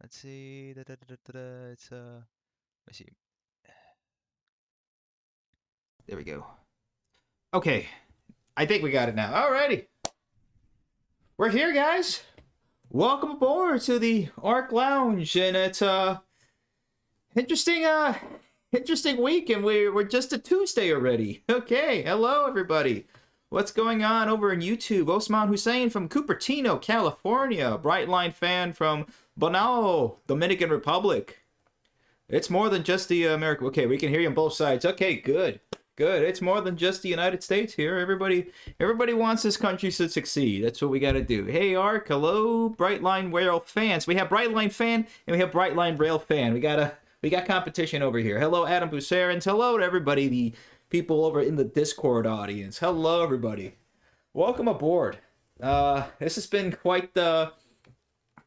Let's see. It's let's see. There we go. Okay, I think we got it now. Alrighty, we're here, guys. Welcome aboard to the Arc Lounge, and it's interesting interesting week, and we're just a Tuesday already. Okay, hello everybody. What's going on over in YouTube? Osman Hussein from Cupertino, California. Brightline fan from Bonao, Dominican Republic. It's more than just the America. Okay, we can hear you on both sides. Okay, good. Good. It's more than just the United States here. Everybody wants this country to succeed. That's what we got to do. Hey, Ark. Hello, Brightline Rail fans. We have Brightline fan and we have Brightline Rail fan. We got competition over here. Hello, Adam Bucerans. Hello to everybody, the people over in the Discord audience. Hello, everybody. Welcome aboard. This has been quite the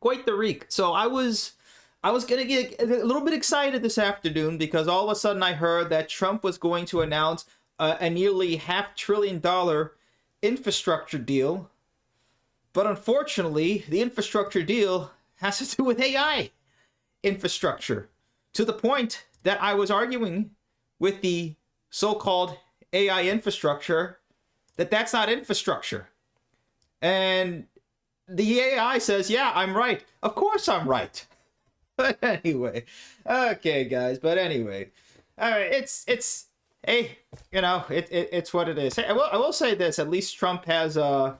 week. So I was gonna get a little bit excited this afternoon because all of a sudden I heard that Trump was going to announce a nearly $500 billion infrastructure deal. But unfortunately, the infrastructure deal has to do with AI infrastructure, to the point that I was arguing with the so-called AI infrastructure that that's not infrastructure. And the AI says, yeah, I'm right. Of course I'm right. But anyway, okay, guys. But anyway, all right. It's hey, it's what it is. Hey, I will say this. At least Trump has a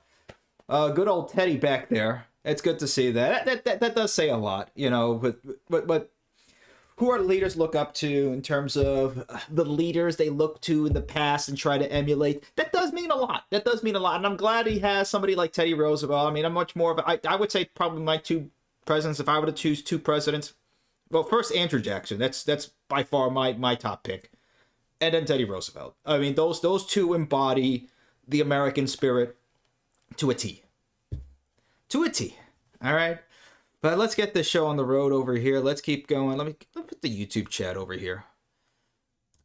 good old Teddy back there. It's good to see that. That does say a lot, But who our leaders look up to in terms of the leaders they look to in the past and try to emulate. That does mean a lot. That does mean a lot. And I'm glad he has somebody like Teddy Roosevelt. I mean, I'm much more of I would say probably my two presidents, if I were to choose two presidents. Well, first Andrew Jackson. That's by far my top pick, and then Teddy Roosevelt. I mean, those two embody the American spirit to a T. To a T. All right, but let's get this show on the road over here. Let's keep going. Let me put the YouTube chat over here.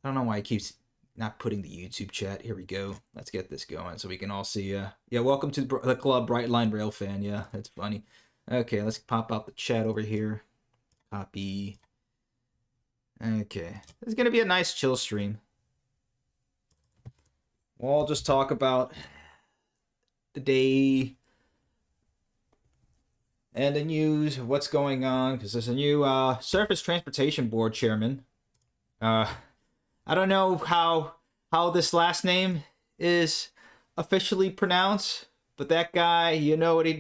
I don't know why he keeps not putting the YouTube chat. Here we go. Let's get this going so we can all see. Yeah, welcome to the club, Brightline Rail fan. Yeah, that's funny. Okay, let's pop out the chat over here. Copy. Okay. This is going to be a nice chill stream. We'll all just talk about the day and the news, what's going on, because there's a new Surface Transportation Board chairman. I don't know how this last name is officially pronounced, but that guy, you know what he...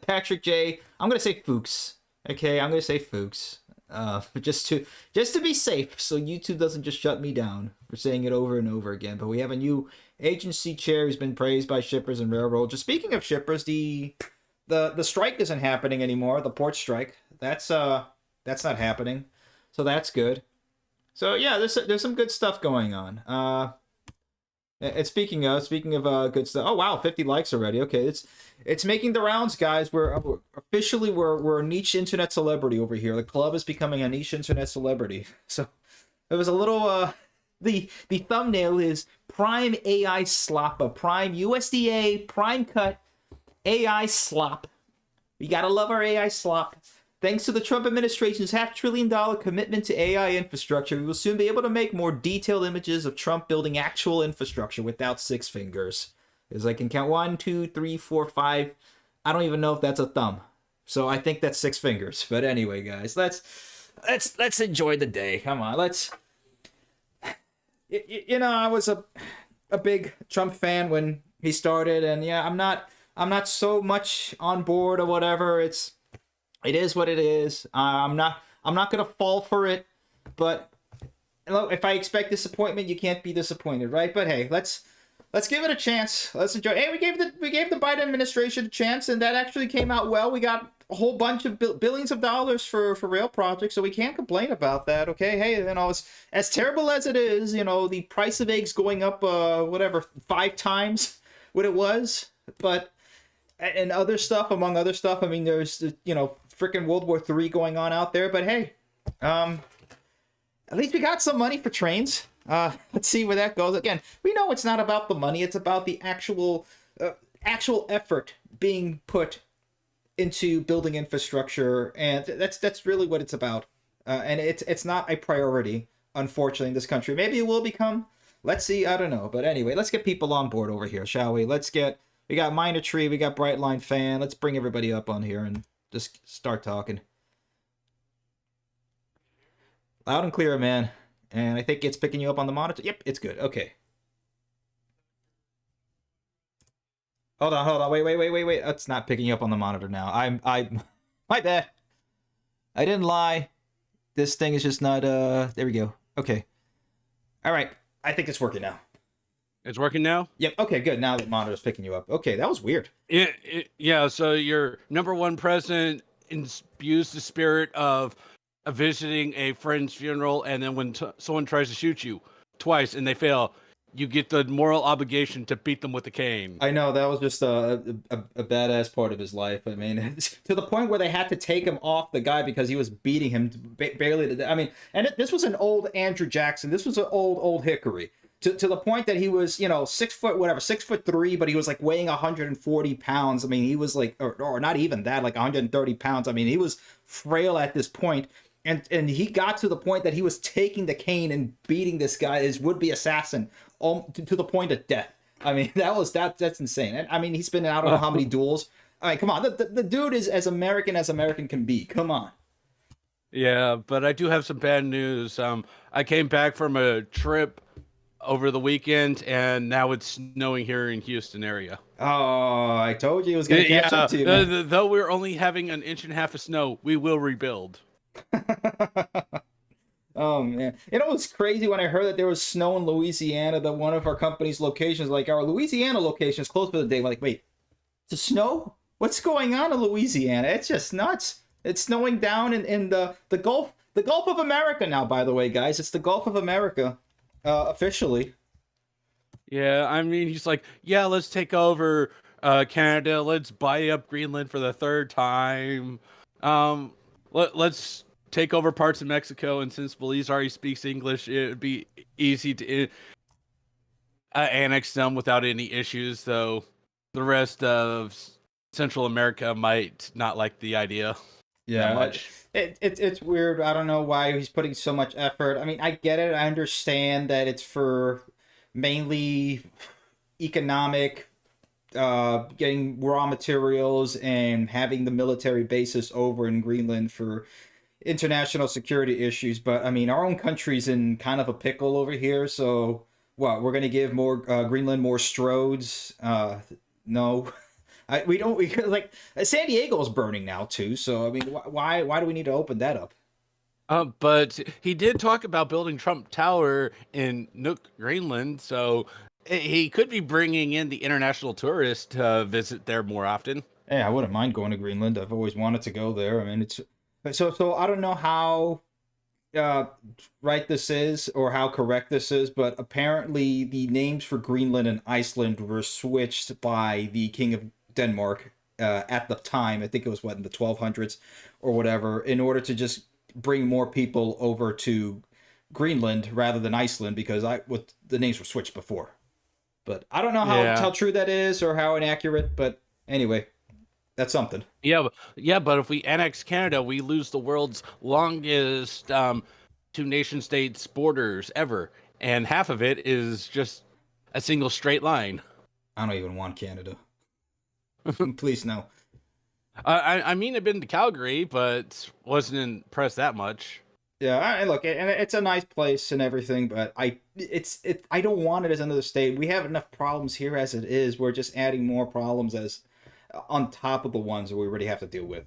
Patrick J. I'm going to say Fuchs. Okay, I'm going to say Fuchs. Just to be safe, so YouTube doesn't just shut me down for saying it over and over again. But we have a new agency chair who's been praised by shippers and railroads. Just speaking of shippers, the strike isn't happening anymore. The port strike. That's not happening. So that's good. So yeah, there's some good stuff going on. And speaking of good stuff. Oh wow, 50 likes already. Okay, it's making the rounds, guys. We're officially a niche internet celebrity over here. The club is becoming a niche internet celebrity. So it was a little the thumbnail is Prime AI Slop, a Prime USDA Prime Cut AI Slop. We gotta love our AI slop. Thanks to the Trump administration's $500 billion commitment to AI infrastructure, we will soon be able to make more detailed images of Trump building actual infrastructure without 6 fingers. Because I can count 1, 2, 3, 4, 5. I don't even know if that's a thumb. So I think that's 6 fingers. But anyway, guys, let's enjoy the day. Come on, let's... I was a big Trump fan when he started, and yeah, I'm not so much on board or whatever. It is what it is. I'm not gonna fall for it, but if I expect disappointment, you can't be disappointed, right? But hey, let's give it a chance. Let's enjoy. Hey, we gave the Biden administration a chance, and that actually came out well. We got a whole bunch of billions of dollars for rail projects, so we can't complain about that. Okay, hey, as terrible as it is, the price of eggs going up, 5 times what it was, but. And other stuff, among other stuff. I mean, there's, freaking World War III going on out there. But hey, at least we got some money for trains. Let's see where that goes. Again, we know it's not about the money. It's about the actual effort being put into building infrastructure, and that's really what it's about. And it's not a priority, unfortunately, in this country. Maybe it will become. Let's see. I don't know. But anyway, let's get people on board over here, shall we? We got Minor Tree, we got Brightline Fan. Let's bring everybody up on here and just start talking. Loud and clear, man. And I think it's picking you up on the monitor. Yep, it's good. Okay. Hold on. Wait. It's not picking you up on the monitor now. My bad. I didn't lie. This thing is just not, there we go. Okay. All right. I think it's working now. It's working now? Yep. Okay, good. Now the monitor's picking you up. Okay, that was weird. Yeah, so your number one president imbues the spirit of visiting a friend's funeral, and then when someone tries to shoot you twice and they fail, you get the moral obligation to beat them with a cane. I know, that was just a badass part of his life. I mean, to the point where they had to take him off the guy because he was beating him barely. I mean, and this was an old Andrew Jackson. This was an old Hickory. To the point that he was, 6'3", but he was like weighing 140 pounds. I mean, he was like, or not even that, like 130 pounds. I mean, he was frail at this point. And he got to the point that he was taking the cane and beating this guy, his would-be assassin, to the point of death. I mean, that's insane. And I mean, he's been in I don't know how many duels. I mean, come on, the dude is as American can be. Come on. Yeah, but I do have some bad news. I came back from a trip over the weekend, and now it's snowing here in Houston area. Oh, I told you it was going to catch up to you. Though we're only having an inch and a half of snow, we will rebuild. Oh man, it was crazy when I heard that there was snow in Louisiana. That one of our company's locations, like our Louisiana location, is closed for the day. We're like, wait, the snow? What's going on in Louisiana? It's just nuts. It's snowing down in the Gulf of America now. By the way, guys, it's the Gulf of America, officially. Yeah, I mean, he's like, yeah, let's take over Canada. Let's buy up Greenland for the third time. Let's take over parts of Mexico, and since Belize already speaks English, it would be easy to annex them without any issues, though the rest of Central America might not like the idea that much. It's weird. I don't know why he's putting so much effort. I mean, I get it. I understand that it's for mainly economic, getting raw materials and having the military bases over in Greenland for international security issues, but I mean, our own country's in kind of a pickle over here. So, what, we're gonna give more Greenland more strodes? No, we don't. We like San Diego's burning now too. So I mean, why do we need to open that up? But he did talk about building Trump Tower in Nook, Greenland, so he could be bringing in the international tourists to visit there more often. Hey, I wouldn't mind going to Greenland. I've always wanted to go there. I mean, it's so I don't know how right this is or how correct this is, but apparently the names for Greenland and Iceland were switched by the King of Denmark at the time. I think it was in the 1200s or whatever, in order to just bring more people over to Greenland rather than Iceland, because the names were switched before. But I don't know how true that is or how inaccurate, but anyway. That's something. Yeah, but if we annex Canada, we lose the world's longest two nation states borders ever, and half of it is just a single straight line. I don't even want Canada. Please no. I mean, I've been to Calgary, but wasn't impressed that much. Yeah, I look, and it's a nice place and everything, but I don't want it as another state. We have enough problems here as it is. We're just adding more problems as on top of the ones that we already have to deal with.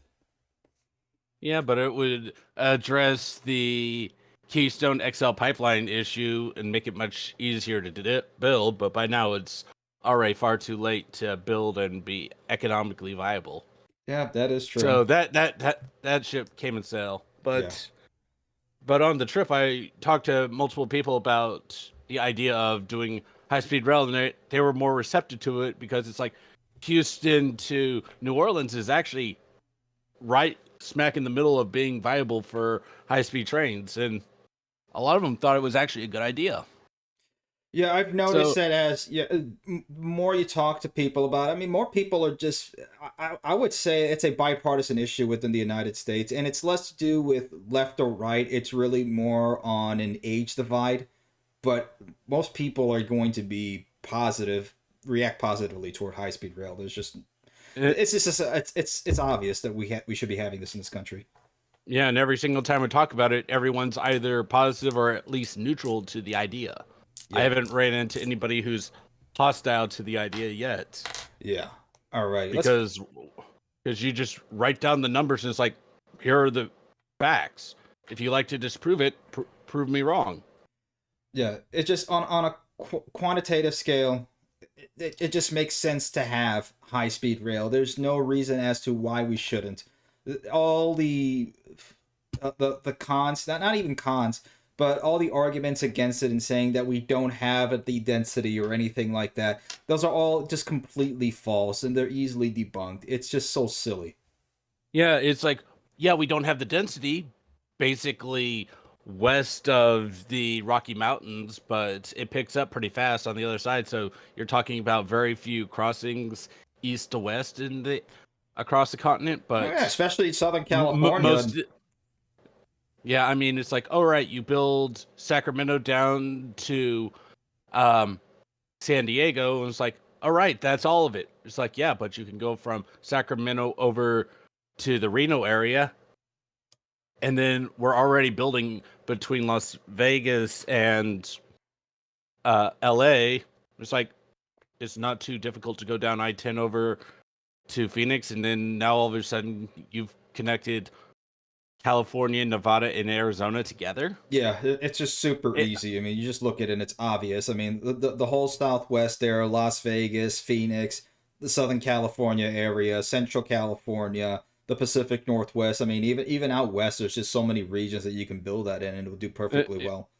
Yeah, but it would address the Keystone XL pipeline issue and make it much easier to build, but by now it's already far too late to build and be economically viable. Yeah, that is true. So that ship came and sailed. But on the trip, I talked to multiple people about the idea of doing high-speed rail, and they were more receptive to it because it's like Houston to New Orleans is actually right smack in the middle of being viable for high-speed trains, and a lot of them thought it was actually a good idea. Yeah, I've noticed So that as more you talk to people about it, I mean, more people are just. I would say it's a bipartisan issue within the United States, and it's less to do with left or right. It's really more on an age divide. But most people are going to be positive, react positively toward high speed rail. There's just uh, it's just it's obvious that we should be having this in this country. yeah, and every single time we talk about it, everyone's either positive or at least neutral to the idea. I Yeah, haven't ran into anybody who's hostile to the idea yet, yeah. All right, let's. because you just write down the numbers and it's like, here are the facts. If you like to disprove it, prove me wrong. Yeah, it just on a quantitative scale, it just makes sense to have high speed rail. There's no reason as to why we shouldn't. All the cons, not even cons, but all the arguments against it and saying that we don't have the density or anything like that, those are all just completely false and they're easily debunked. It's just so silly. Yeah, it's like, yeah, we don't have the density, basically west of the Rocky Mountains, but it picks up pretty fast on the other side. So you're talking about very few crossings east to west in the across the continent, Oh, yeah, but especially Southern California. most. Yeah, I mean, it's like, all right, you build Sacramento down to San Diego, and it's like, all right, that's all of it. It's like, yeah, but you can go from Sacramento over to the Reno area, and then we're already building between Las Vegas and LA. It's like, it's not too difficult to go down I-10 over to Phoenix, and then now all of a sudden you've connected California, Nevada, and Arizona together. Yeah, it's just super easy. I mean, you just look at it and it's obvious. I mean, the whole Southwest there, Las Vegas, Phoenix, the Southern California area, Central California, the Pacific Northwest. I mean, even out west, there's just so many regions that you can build that in and it will do perfectly well.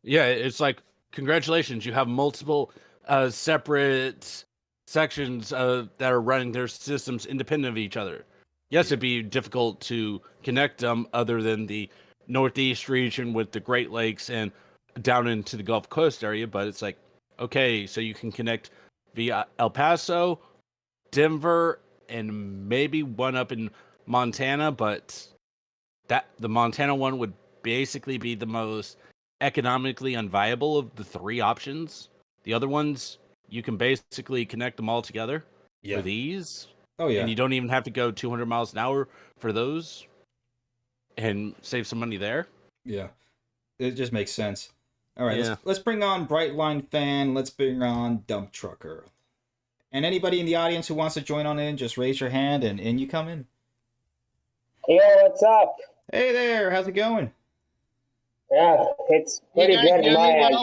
Yeah, it's like, congratulations, you have multiple separate sections that are running their systems independent of each other. Yes, it'd be difficult to connect them other than the Northeast region with the Great Lakes and down into the Gulf Coast area, but it's like, okay, so you can connect via El Paso, Denver, and maybe one up in Montana, but that the Montana one would basically be the most economically unviable of the three options. The other ones, you can basically connect them all together with ease. Oh yeah. And you don't even have to go 200 miles an hour for those and save some money there. Yeah. It just makes sense. All right, Yeah. let's bring on Brightline Fan. Let's bring on Dump Trucker. And anybody in the audience who wants to join on in, just raise your hand and in you come in. Yo, what's up? Hey there, how's it going? Yeah, it's pretty good in my end.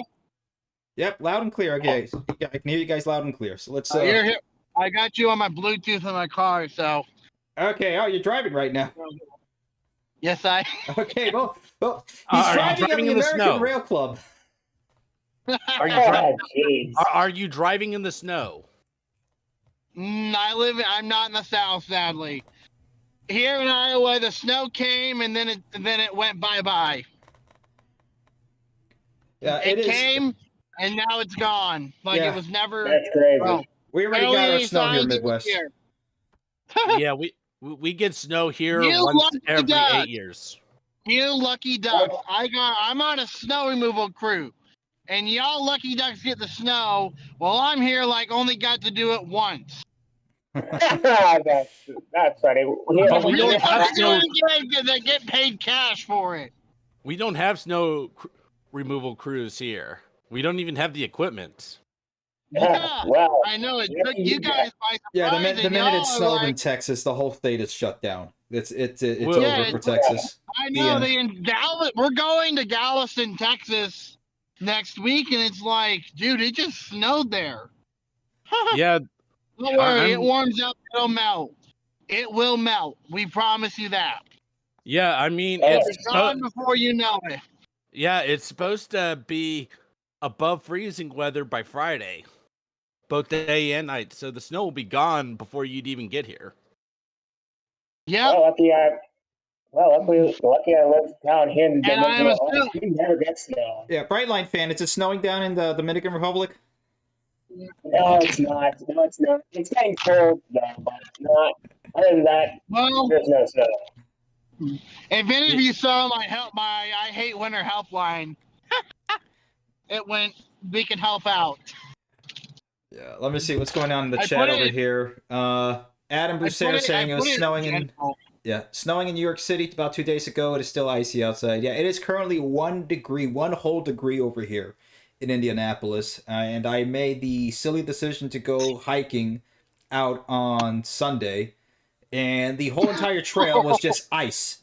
Yep, loud and clear. Okay, yeah, I can hear you guys loud and clear. So let's. You're here. I got you on my Bluetooth in my car, so. Okay. Oh, you're driving right now. Yes, I. Okay. Well, he's driving in the American snow? Rail Club. Are you, are you driving in the snow? I'm not in the South, sadly. Here in Iowa, the snow came and then it went bye-bye. Yeah, it came and now it's gone. Like it was never. That's crazy. Oh, we already got our snow here, Midwest. Here. Yeah, we get snow here You once lucky every duck. 8 years. You lucky ducks! I'm on a snow removal crew, and y'all lucky ducks get the snow. Well, I'm here like only got to do it once. that's funny. But we don't have snow. They get paid cash for it. We don't have snow removal crews here. We don't even have the equipment. Yeah, well, I know it took you guys by surprise. Yeah, the minute it snowed in like, Texas, the whole state is shut down. It's Well, over for Texas. I know The they in Dallas. We're going to Galveston, Texas, next week, and it's like, dude, it just snowed there. Yeah, Don't worry, it warms up. It'll melt. It will melt. We promise you that. yeah. I mean, It's gone before you know it. yeah, it's supposed to be above freezing weather by Friday, both day and night. So the snow will be gone before you'd even get here. Yeah. well, Well, lucky I live down here in the And I'm Dominican. assuming, We never get snow. Yeah, Brightline fan. Is it snowing down in the Dominican Republic? No, it's not. No, it's not. It's getting cold though, but not. Other than that, well, there's no snow. if any of you saw my I hate winter helpline, it went, we can help out. Yeah. Let me see what's going on in the I chat put over it- here. Adam Bucer saying it was snowing in. general. Yeah, snowing in New York City about 2 days ago. It is still icy outside. Yeah, it is currently 1 degree, 1 whole degree over here in Indianapolis. And I made the silly decision to go hiking out on Sunday, and the whole entire trail was just ice.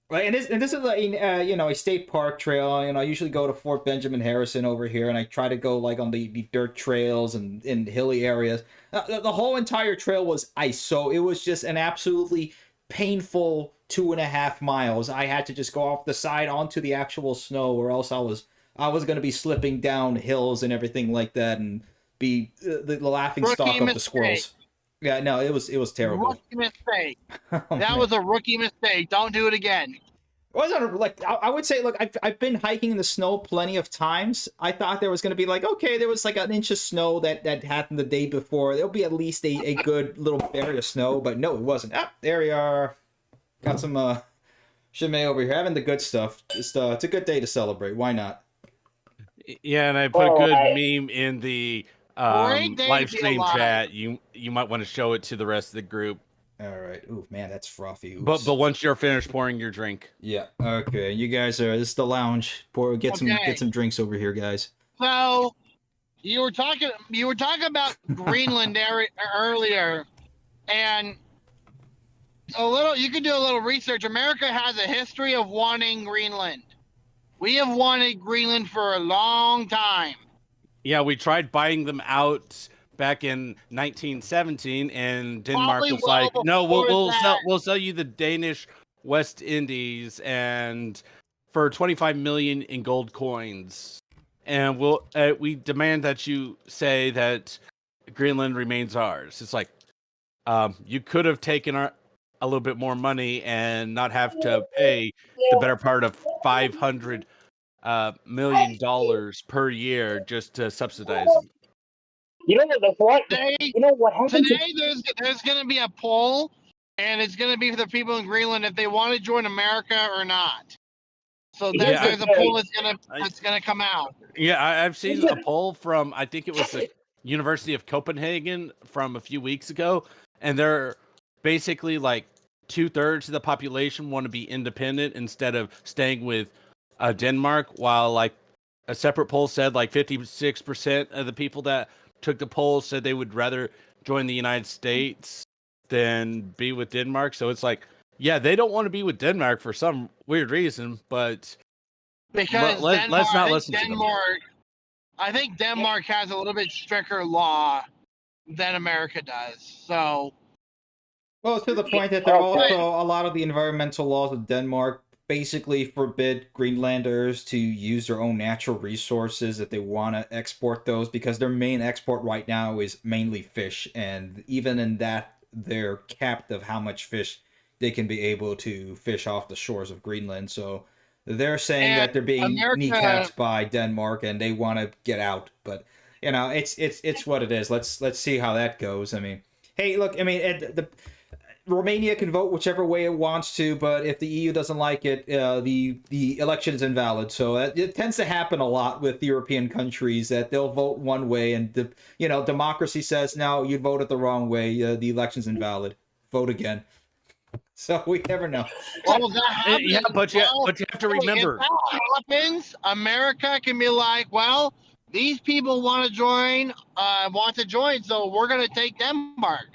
Right, and this is a state park trail. I usually go to Fort Benjamin Harrison over here, and I try to go like on the dirt trails and in hilly areas. The whole entire trail was ice, so it was just an absolutely painful 2.5 miles. I had to just go off the side onto the actual snow, or else I was going to be slipping down hills and everything like that, and be the laughing Rookie stock of the mistake. squirrels. Yeah, no, it was terrible. Rookie mistake. Oh, That man. was a rookie mistake. Don't do it again. It wasn't like I would say. Look, I've been hiking in the snow plenty of times. I thought there was going to be like, okay, there was like an inch of snow that happened the day before. There'll be at least a good little barrier of snow, but no, it wasn't. Ah, there we are. Got some Chimay over here having the good stuff. It's a good day to celebrate. Why not? Yeah, and I put a Oh, good I- meme in the Great day to live be stream alive. chat. You might want to show it to the rest of the group. All right. Ooh, man, that's frothy. Oops. But once you're finished pouring your drink. Yeah. Okay. You guys are. This is the lounge. Get Okay. some drinks over here, guys. So you were talking about Greenland earlier, and you could do a little research. America has a history of wanting Greenland. We have wanted Greenland for a long time. Yeah, we tried buying them out back in 1917, and Denmark Probably was well like, "No, before that." we'll sell you the Danish West Indies and for 25 million in gold coins, and we demand that you say that Greenland remains ours." It's like, you could have taken a little bit more money and not have to pay the better part of $500 million per year just to subsidize them. You know what? Today, You know what happened? there's going to be a poll, and it's going to be for the people in Greenland if they want to join America or not. So there's a poll that's going to come out. Yeah, I've seen a poll from, I think it was the University of Copenhagen from a few weeks ago, and they're basically like 2/3 of the population want to be independent instead of staying with Denmark, while like a separate poll said like 56% of the people that took the poll said they would rather join the United States than be with Denmark. So it's like, yeah, they don't want to be with Denmark for some weird reason, but Because let's not listen to them. I think Denmark has a little bit stricter law than America does. So Well, to the point that a lot of the environmental laws of Denmark basically forbid Greenlanders to use their own natural resources if they want to export those, because their main export right now is mainly fish, and even in that, they're capped of how much fish they can be able to fish off the shores of Greenland. So they're saying that they're being kneecapped by Denmark and they want to get out. But it's what it is. Let's see how that goes. I mean, hey, look, I mean, Romania can vote whichever way it wants to, but if the EU doesn't like it, the election is invalid. So it tends to happen a lot with European countries, that they'll vote one way, and democracy says, no, you voted the wrong way. The election's invalid. Vote again. So we never know. well, that happens. Yeah, but you have to remember. If that happens, America can be like, well, these people want to join, so we're going to take Denmark.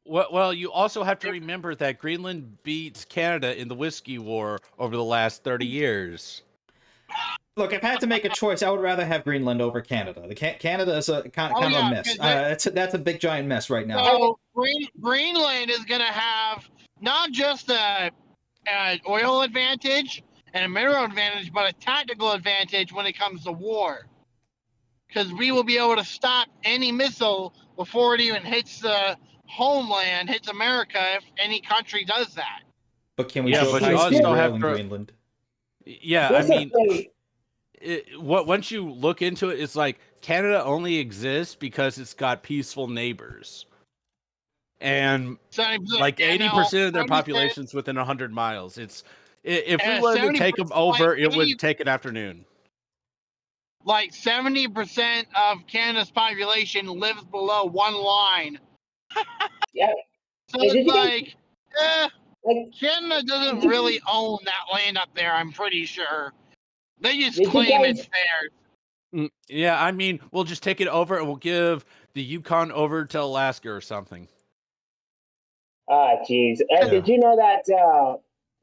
Well, you also have to remember that Greenland beats Canada in the Whiskey War over the last 30 years. Look, if I had to make a choice, I would rather have Greenland over Canada. Canada is a kind of a mess. That's a big giant mess right now. So Greenland is going to have not just an oil advantage and a mineral advantage, but a tactical advantage when it comes to war. Because we will be able to stop any missile before it even hits the homeland, hits America, if any country does that. But can we Yeah, build but you high-speed also rail have in to- Greenland? Yeah, I Here's the mean, thing. once you look into it, it's like Canada only exists because it's got peaceful neighbors, and 70%, like and 80% of their 70%, population's within 100 miles. If we and wanted to take 70%, them over, like it 80 would take an afternoon. like 70% of Canada's population lives below one line. Yeah. So Did it's you guys- like, eh, Like, Canada doesn't really own that land up there, I'm pretty sure. They just Did you claim guys- it's theirs. Yeah, I mean, we'll just take it over and we'll give the Yukon over to Alaska or something. jeez. Yeah. Did you know that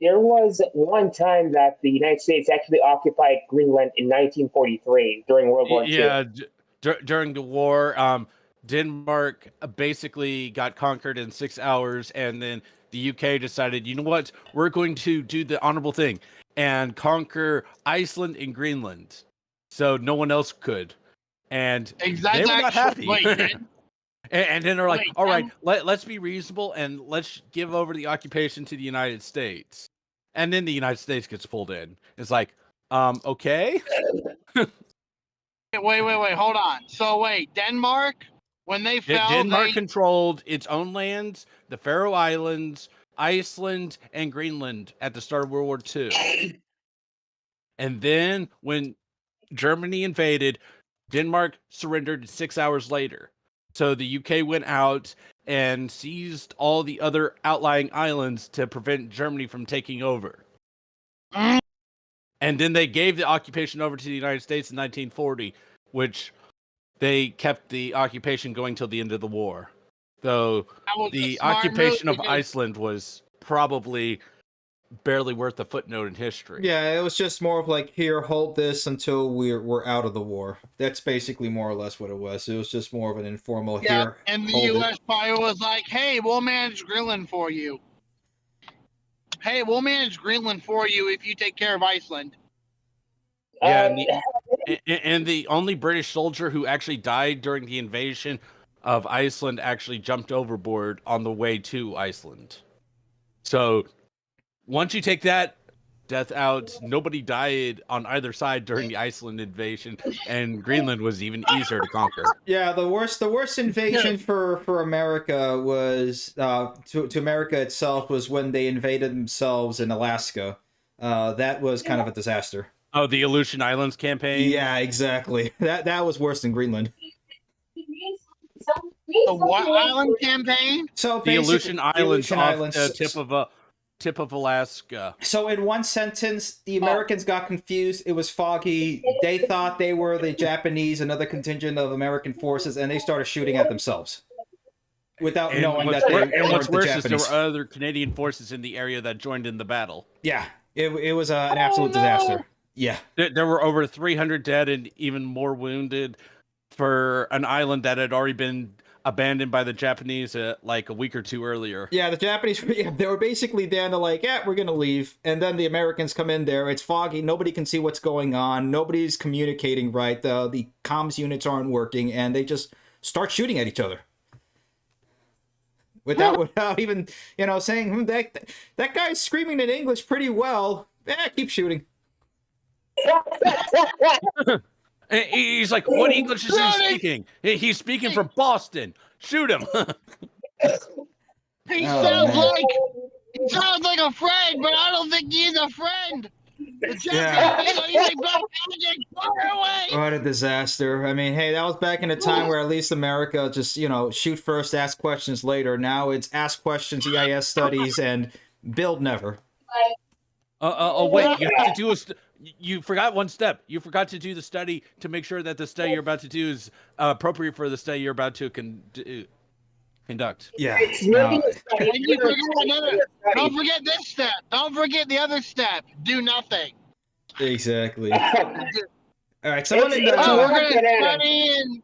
there was one time that the United States actually occupied Greenland in 1943 during World War II? Yeah, during the war, Denmark basically got conquered in 6 hours, and then the UK decided, you know what, we're going to do the honorable thing and conquer Iceland and Greenland, so no one else could, and Exactly. they were not happy. Wait, and then they're like, Wait, all right, let's be reasonable and let's give over the occupation to the United States, and then the United States gets pulled in. It's like, okay. wait, hold on. So wait, Denmark, when they fell, Denmark they, controlled its own lands, the Faroe Islands, Iceland, and Greenland at the start of World War II. And then when Germany invaded, Denmark surrendered 6 hours later. So the UK went out and seized all the other outlying islands to prevent Germany from taking over. Mm. And then they gave the occupation over to the United States in 1940, which they kept the occupation going till the end of the war. Though that was a the smart occupation move of because- Iceland was probably barely worth a footnote in history. Yeah, it was just more of like, here, hold this until we're out of the war. That's basically more or less what it was. It was just more of an informal Yeah, here. and the hold it. U.S. probably was like, "Hey, we'll manage Greenland for you. Hey, we'll manage Greenland for you if you take care of Iceland." Yeah, and the only British soldier who actually died during the invasion of Iceland actually jumped overboard on the way to Iceland. So once you take that death out, nobody died on either side during the Iceland invasion, and Greenland was even easier to conquer. Yeah, the worst invasion for America was to America itself was when they invaded themselves in Alaska. That was kind of a disaster. Oh, the Aleutian Islands campaign? Yeah, exactly. That was worse than Greenland. The what island campaign? So The Aleutian Islands Aleutian off Islands. the tip of Alaska. So in one sentence, the Americans got confused. It was foggy. They thought they were the Japanese, another contingent of American forces, and they started shooting at themselves without And knowing what's that they wor- weren't and what's the worse is there Japanese. were other Canadian forces in the area that joined in the battle. Yeah, it was an absolute no. disaster. Yeah. There were over 300 dead and even more wounded for an island that had already been abandoned by the Japanese like a week or two earlier. Yeah, the Japanese, they were basically down to like, yeah, we're going to leave. And then the Americans come in there. It's foggy. Nobody can see what's going on. Nobody's communicating right. The comms units aren't working. And they just start shooting at each other. Without even, saying, that guy's screaming in English pretty well. Keep shooting. And he's like, what English is he speaking? He's speaking from Boston. Shoot him. He Oh, sounds man. like he sounds like a friend, but I don't think he's a friend. The Japanese are using black magic. Far away. What a disaster. I mean, hey, that was back in a time where at least America just, shoot first, ask questions later. Now it's ask questions, EIS studies, and build never. Wait, you have to do you forgot one step. You forgot to do the study to make sure that the study you're about to do is appropriate for the study you're about to conduct. Yeah. It's no. really And you forgot another. Don't forget this step. Don't forget the other step. Do nothing. Exactly. All right, someone in It's the. Oh, work we're gonna banana. study and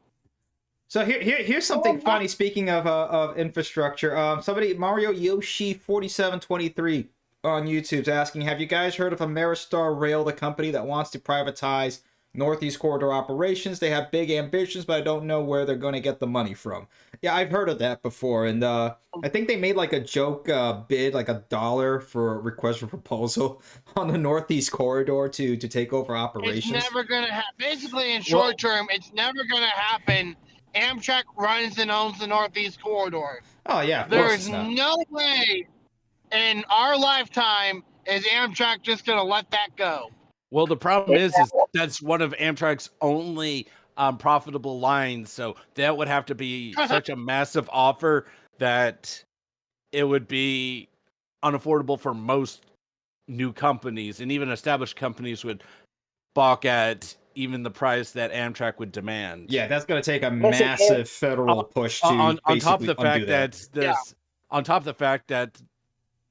So here's something funny. Speaking of infrastructure, somebody Mario Yoshi 4723 on YouTube's asking, have you guys heard of Ameristar Rail, the company that wants to privatize Northeast Corridor operations. They have big ambitions, but I don't know where they're going to get the money from. Yeah, I've heard of that before, and I think they made like a joke bid, like $1 for a request for proposal on the Northeast Corridor to take over operations. It's never gonna happen. Basically, in short term, it's never gonna happen. Amtrak runs and owns the Northeast Corridor. Oh yeah, of course There's it's not. no way in our lifetime is Amtrak just gonna let that go. Well, the problem is that's one of Amtrak's only profitable lines, so that would have to be such a massive offer that it would be unaffordable for most new companies, and even established companies would balk at even the price that Amtrak would demand. Yeah, that's going to take a massive federal push to on top of the fact that. On top of the fact that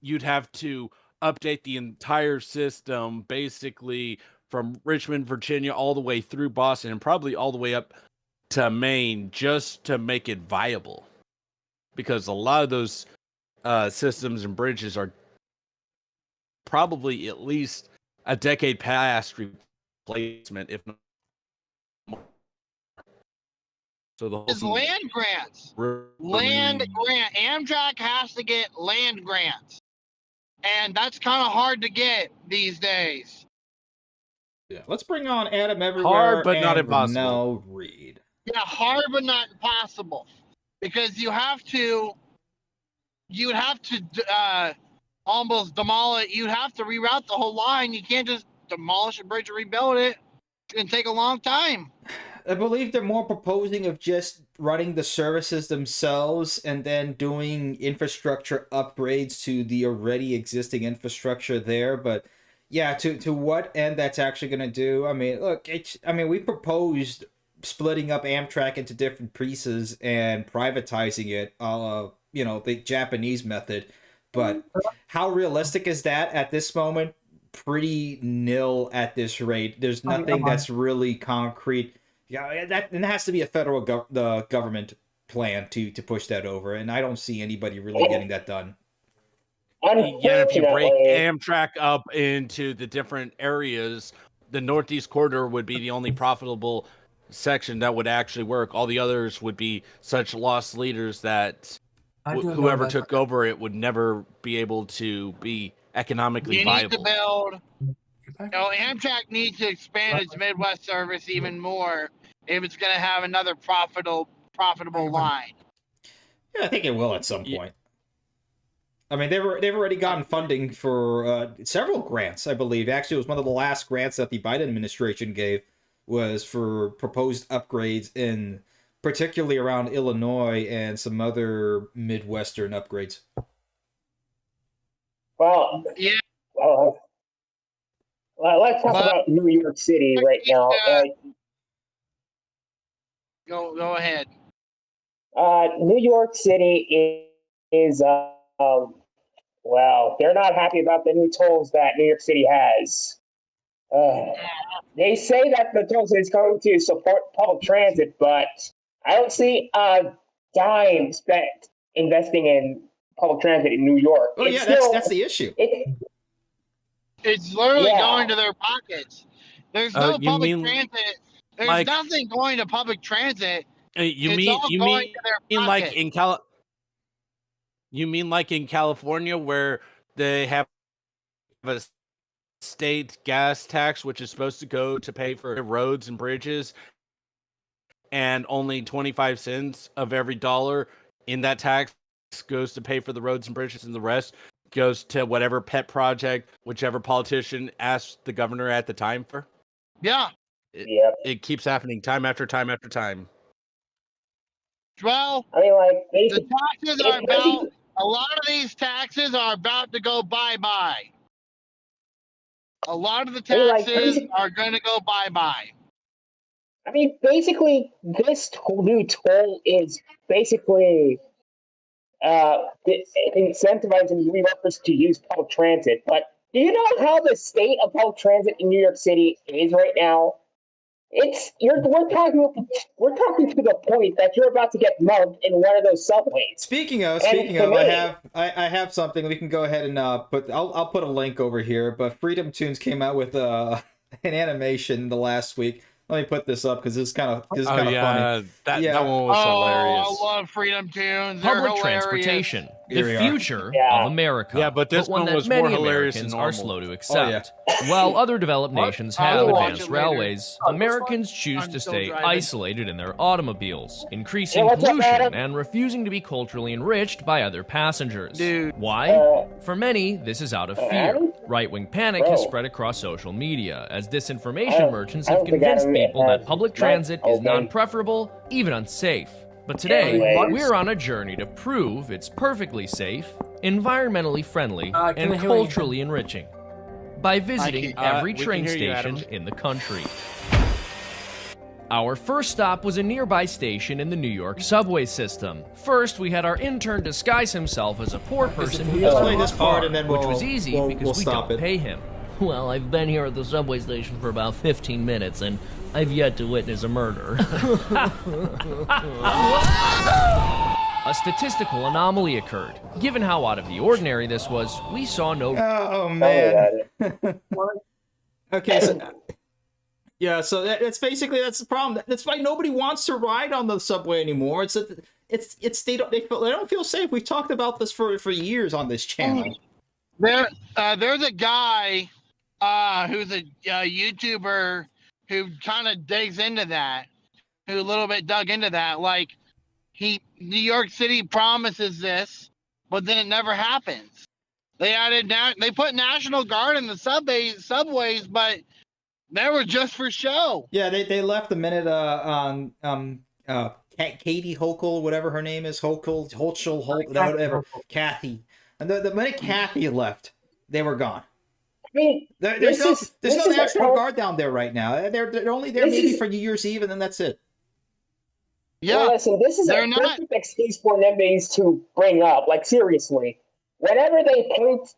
you'd have to update the entire system, basically from Richmond, Virginia, all the way through Boston, and probably all the way up to Maine, just to make it viable. Because a lot of those systems and bridges are probably at least a decade past replacement, if not more. So the whole It's land grants. Amtrak has to get land grants. And that's kind of hard to get these days. Yeah, let's bring on Adam Everywhere. Hard, but not and impossible. Renell Reed. Yeah, hard but not impossible. Because you would have to almost demolish. You'd have to reroute the whole line. You can't just demolish a bridge and rebuild it. It's going to take a long time. I believe they're more proposing of just running the services themselves and then doing infrastructure upgrades to the already existing infrastructure there. But yeah, to what end that's actually going to do? I mean, look, we proposed splitting up Amtrak into different pieces and privatizing it, the Japanese method. But how realistic is that at this moment? Pretty nil at this rate. There's nothing that's really concrete. Yeah, that has to be a federal government plan to push that over, and I don't see anybody really getting that done. Yeah, if you break Amtrak up into the different areas, the Northeast Corridor would be the only profitable section that would actually work. All the others would be such lost leaders that whoever took over it would never be able to be economically viable. You need to build. Amtrak needs to expand its Midwest service even more if it's going to have another profitable line. Yeah, I think it will at some point. I mean, they've already gotten funding for several grants, I believe. Actually, it was one of the last grants that the Biden administration gave was for proposed upgrades in particularly around Illinois and some other Midwestern upgrades. Well, yeah. Let's talk about New York City right now. Go ahead. New York City is they're not happy about the new tolls that New York City has. They say that the tolls is going to support public transit, but I don't see a dime spent investing in public transit in New York. Oh, yeah, that's the issue. It's literally going to their pockets. There's no public transit. There's nothing going to public transit. You mean like in California where they have a state gas tax which is supposed to go to pay for roads and bridges, and only 25 cents of every dollar in that tax goes to pay for the roads and bridges, and the rest goes to whatever pet project whichever politician asked the governor at the time for? Yeah. It keeps happening time after time after time. Well, I mean, like, the taxes are about, a lot of these taxes are about to go bye-bye. A lot of the taxes are going to go bye-bye. I mean, basically, this new toll is basically incentivizing New Yorkers to use public transit. But do you know how the state of public transit in New York City is right now? We're talking to the point that you're about to get mugged in one of those subways. Speaking of, I have something we can go ahead and I'll put a link over here. But Freedom Tunes came out with an animation the last week let me put this up because this is kind of Oh funny. yeah, that Yeah. one was hilarious. I love Freedom Tunes. They're Public hilarious. transportation, Here the we are. future Yeah. of America. Yeah, but this one one that was many more hilarious Americans than are normal. slow to Oh, accept. While other developed nations I have will watch advanced it later. railways, Americans choose I'm to still stay driving. isolated in their automobiles, increasing what's up, pollution Adam? and refusing to be culturally enriched by other passengers. Dude. Why? For many, this is out of fear. Adam? Right-wing panic has Bro. spread across social media, as disinformation don't- merchants I have don't think convinced Adam people that has public mic transit is open. non-preferable, even unsafe. But today, Anyways. we're on a journey to prove it's perfectly safe, environmentally friendly, can and I hear you? culturally enriching by visiting can't- every we can train hear you, station Adam. in the country. Our first stop was a nearby station in the New York subway system. First, we had our intern disguise himself as a poor person who Let's doesn't play have this a part car, and then which we'll- was easy we'll because we stop don't it. pay him. Well, I've been here at the subway station for about 15 minutes, and I've yet to witness a murder. A statistical anomaly occurred. Given how out of the ordinary this was, we saw no Oh Tell me man. about it. Okay, so yeah, so that's basically that's the problem. That's why nobody wants to ride on the subway anymore. It's that they don't feel safe. We've talked about this for years on this channel. There's a guy who's a YouTuber who kind of digs into that, who a little bit dug into that. Like, New York City promises this, but then it never happens. They put National Guard in the subways, but they were just for show. Yeah, they left the minute Katie Hochul, whatever her name is, Holchel, whatever, Kathy. And the minute Kathy left, they were gone. I mean, There's no this is a National Guard down there right now. They're only there This maybe is- for New Year's Eve, and then that's it. Yeah, Well, listen, this is they're a not- perfect excuse for NIMBYs to bring up. Like, seriously, whenever they point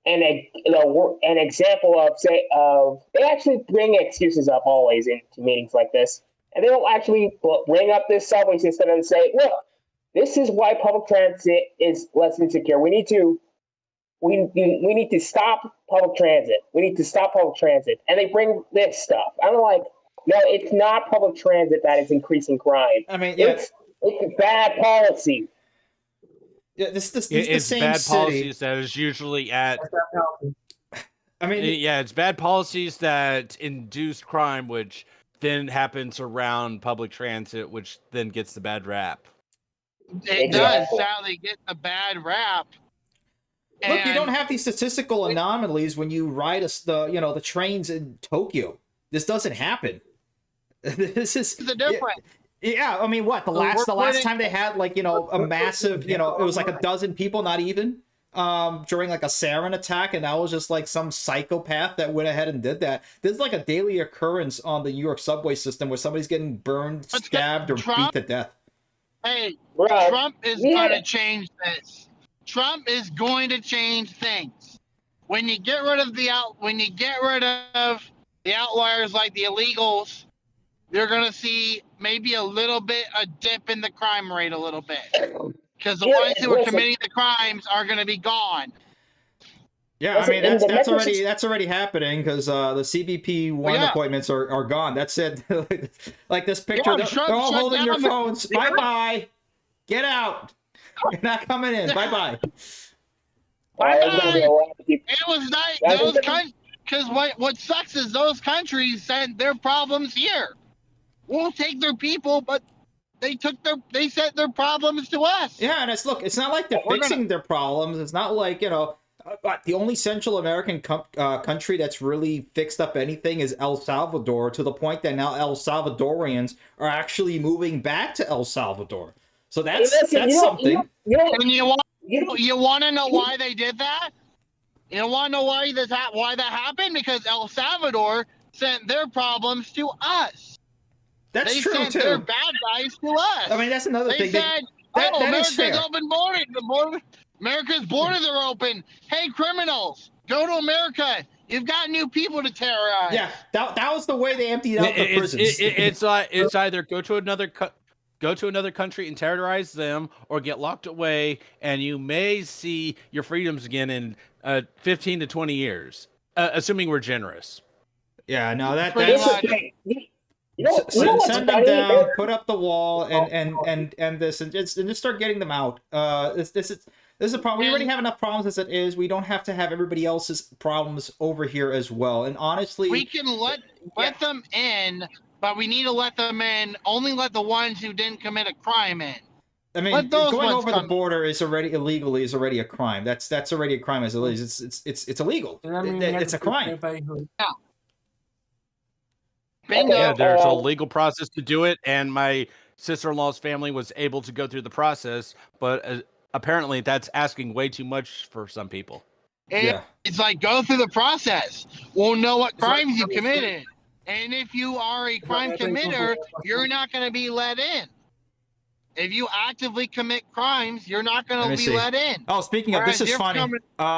an example of they actually bring excuses up always into meetings like this, and they'll actually bring up this subway system and say, "Look, this is why public transit is less insecure. We need to stop public transit. We need to stop public transit." And they bring this stuff. I'm like, no, it's not public transit that is increasing crime. I mean, yeah, It's bad policy. yeah this is It's the same bad city. policies that is usually at. I mean, Yeah, it's bad policies that induce crime, which then happens around public transit, which then gets the bad rap. it does Exactly. sadly get the bad rap. look, you And- don't have these statistical anomalies when you ride the trains in Tokyo. This doesn't happen. This is the difference. Yeah, I mean, what the So last we're last putting- time they had a massive, it was like a dozen people, not even, during like a sarin attack, and that was just like some psychopath that went ahead and did that. This is like a daily occurrence on the New York subway system where somebody's getting burned, But stabbed, or Trump- beat to death. Hey, Bro, Trump is yeah. going to change this. Trump is going to change things. When you get rid of the outliers like the illegals, you're going to see maybe a dip in the crime rate a little bit. Because the Yeah, ones who are listen. committing the crimes are going to be gone. Yeah, I Listen, mean in the that's message- already happening because the CBP one Yeah. appointments are gone. That's it. Like this picture, Yeah, they're Trump all shut holding their down the- phones. Bye bye, get out. You're not coming in. Bye bye. There's gonna be a lot of people. It was nice. Yeah, Those but- countries, because what sucks is those countries sent their problems here. We'll take their people, but they sent their problems to us. Yeah, and it's not like they're We're fixing their problems. It's not like the only Central American country that's really fixed up anything is El Salvador, to the point that now El Salvadorians are actually moving back to El Salvador. So that's Listen, something. And you you want to know why they did that? You want to know why that happened? Because El Salvador sent their problems to us. That's They true sent their too. bad guys to us. I mean, that's another They thing. said, that is America's fair. open borders. America's borders are open. Hey, criminals, go to America. You've got new people to terrorize. Yeah, that was the way they emptied out the prisons. It's either go to another country and terrorize them, or get locked away, and you may see your freedoms again in 15 to 20 years, assuming we're generous. Yeah, no, Pretty that's much. What's Send them funny? down, put up the wall, and this, and just start getting them out. This is a problem. We already have enough problems as it is. We don't have to have everybody else's problems over here as well. And honestly, we can let them in, but we need to let them in. Only let the ones who didn't commit a crime in. I mean, Let those going ones over the come border is already illegally is already a crime. That's already a crime as it is. It's illegal. It's a crime. Bingo. Yeah, there's a legal process to do it, and my sister-in-law's family was able to go through the process, but apparently that's asking way too much for some people. It's like, go through the process. We'll know what crimes you committed. And if you are a crime committer, you're not going to be let in. If you actively commit crimes, you're not going to be let in. Oh, speaking of, this is funny.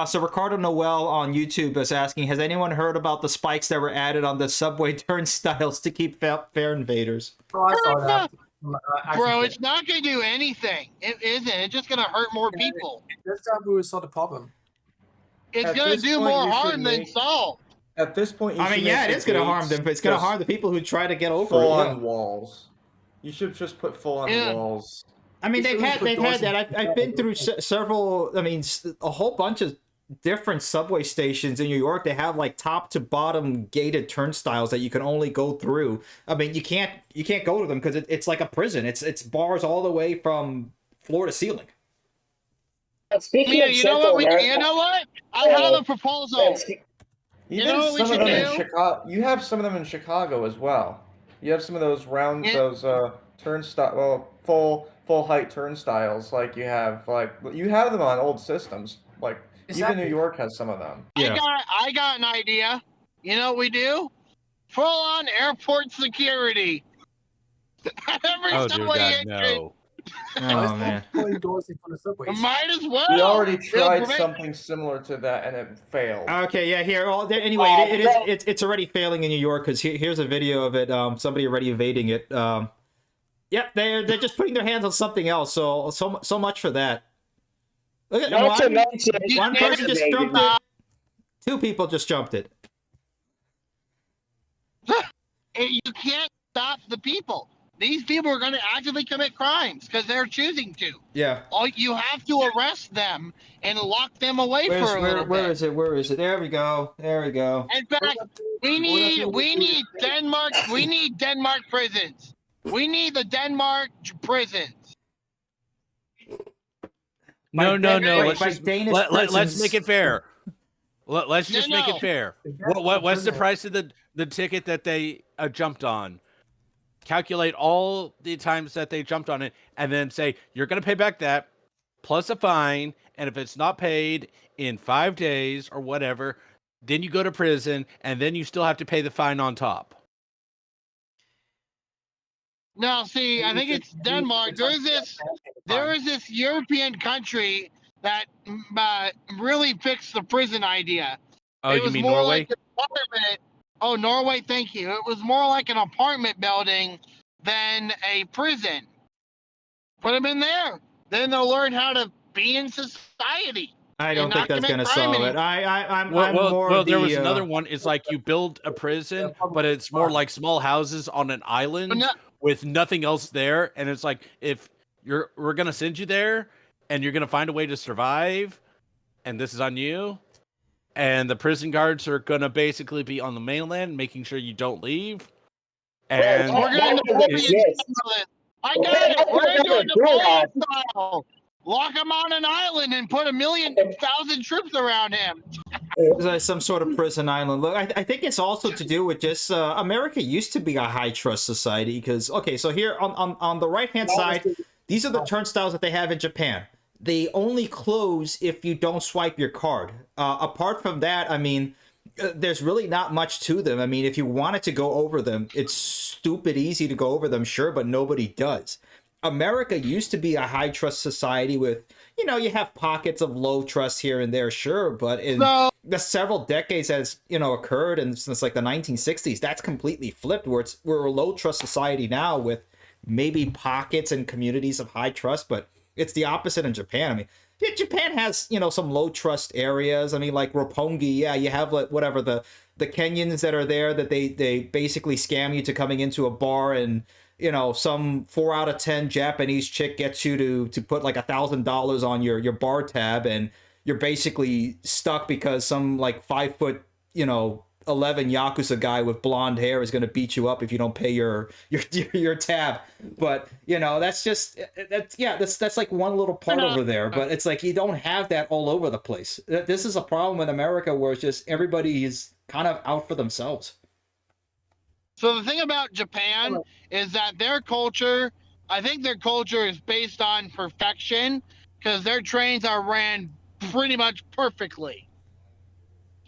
So Ricardo Noel on YouTube is asking, has anyone heard about the spikes that were added on the subway turnstiles to keep fare invaders? Oh, I saw that. Bro, it's not going to do anything. It isn't. It's just going to hurt more people. That's not who saw the problem. It's going to do more harm than solve. At this point, I mean, yeah, it is going to harm them, but it's going to harm the people who try to get over full it. on walls. You should just put full on walls. I mean, they've had that. I've been through several. I mean, a whole bunch of different subway stations in New York. They have like top to bottom gated turnstiles that you can only go through. I mean, you can't go to them because it's like a prison. It's bars all the way from floor to ceiling. Speaking of you know what? You know what? I have a proposal. Even know what we some of them should in do? Chicago. You have some of them in Chicago as well. You have some of those round, those turnstile, full height turnstiles. Like you have them on old systems. Like even New York has some of them. Yeah. I got an idea. You know what we do? Full on airport security. Every subway entrance. No. Oh man. Might as well. We already tried something similar to that and it failed. Okay, yeah. Here, anyway, it's already failing in New York because here's a video of it. Somebody already evading it. Yep, they're just putting their hands on something else. So much for that. Look at one person just jumped it. Two people just jumped it. You can't stop the people. These people are going to actively commit crimes because they're choosing to. Yeah. You have to arrest them and lock them away for a little bit. Where is it? Where is it? There we go. In fact, we need Denmark. We need Denmark prisons. We need the Denmark prisons. No. Let's Let's make it fair. Let's just make it fair. What's the price of the ticket that they jumped on? Calculate all the times that they jumped on it, and then say you're going to pay back that plus a fine. And if it's not paid in 5 days or whatever, then you go to prison, and then you still have to pay the fine on top. No, see, I think it's Denmark. There is this European country that really fixed the prison idea. Oh, it you mean more Norway? like an apartment. Oh, Norway, thank you. It was more like an apartment building than a prison. Put them in there. Then they'll learn how to be in society. I don't think that's going to solve it. I'm more there was another one. It's like you build a prison, but it's more like small houses on an island with nothing else there. And it's like, we're going to send you there and you're going to find a way to survive. And this is on you. And the prison guards are going to basically be on the mainland, making sure you don't leave. And we're going to I got it. We're going to do it Napoleon style. Lock him on an island and put 1,000,000 troops around him. Some sort of prison island. Look, I think it's also to do with just America used to be a high trust society because, okay, so here on the right-hand side, these are the turnstiles that they have in Japan. They only close if you don't swipe your card. Apart from that, I mean, there's really not much to them. I mean, if you wanted to go over them, it's stupid easy to go over them, sure, but nobody does. America used to be a high trust society with, you have pockets of low trust here and there, sure, but in the several decades has, occurred, and since like the 1960s, that's completely flipped, where we're a low trust society now with maybe pockets and communities of high trust, but it's the opposite in Japan. I mean, Japan has, some low trust areas. I mean, like Roppongi, yeah, you have like whatever the the Kenyans that are there that they basically scam you to coming into a bar, and some 4 out of 10 Japanese chick gets you to put like $1,000 on your bar tab, and you're basically stuck because some like 5', 11 Yakuza guy with blonde hair is going to beat you up if you don't pay your tab. But that's like one little part over there, but it's like you don't have that all over the place. This is a problem in America where it's just everybody is kind of out for themselves. So the thing about Japan is that I think their culture is based on perfection, because their trains are ran pretty much perfectly.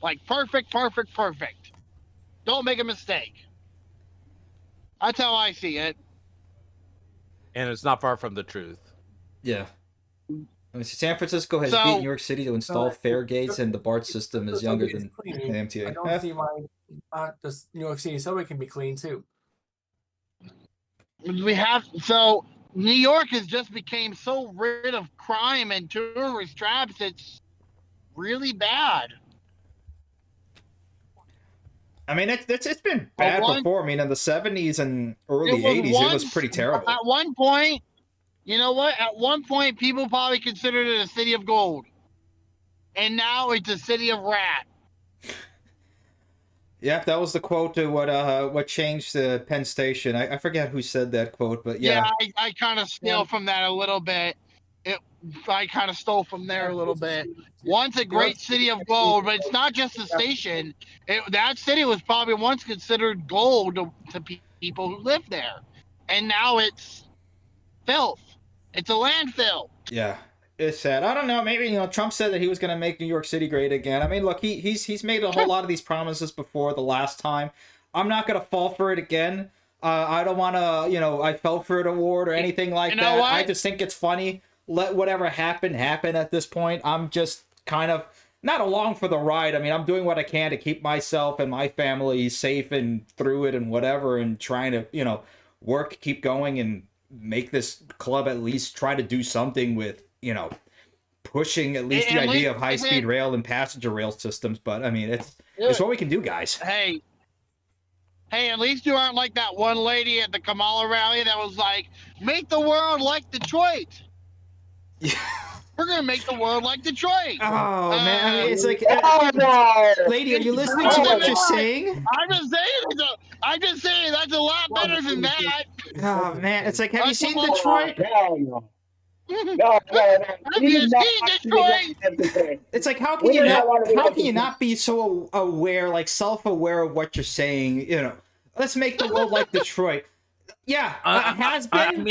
Like perfect. Don't make a mistake. That's how I see it. And it's not far from the truth. Yeah. San Francisco has beat New York City to install fare gates, and the BART system is younger than the MTA. I don't see why this New York City subway can be clean too. New York has just become so rid of crime and tourist traps. It's really bad. I mean, it's been bad before. I mean, in the 70s and early 80s, it was pretty terrible. At one point, you know what? At one point, people probably considered it a city of gold. And now it's a city of rat. Yep, that was the quote to what changed Penn Station. I forget who said that quote, but yeah. Yeah, I kind of steal from that a little bit. I kind of stole from there a little bit. Once a great city of gold, but it's not just the station. That city was probably once considered gold to people who live there. And now it's filth. It's a landfill. Yeah, it's sad. I don't know. Maybe, Trump said that he was going to make New York City great again. I mean, look, he's made a whole lot of these promises before the last time. I'm not going to fall for it again. I don't want to, I fell for it award or anything like that. What? I just think it's funny. Let whatever happen at this point. I'm just kind of not along for the ride. I mean, I'm doing what I can to keep myself and my family safe and through it and whatever, and trying to, work, keep going, and make this club at least try to do something with, pushing at least the idea of high-speed rail and passenger rail systems. But I mean, it's what we can do, guys. Hey, at least you aren't like that one lady at the Kamala rally that was like, make the world like Detroit. We're gonna make the world like Detroit. Oh man, I mean, it's like, no. Lady, are you listening to what you're saying? I'm just saying that's a lot better than that. Oh man, it's like, have you seen Detroit? No. Have you seen Detroit? It's like, how can you not be so aware, like self-aware of what you're saying? Let's make the world like Detroit. Yeah, it has been.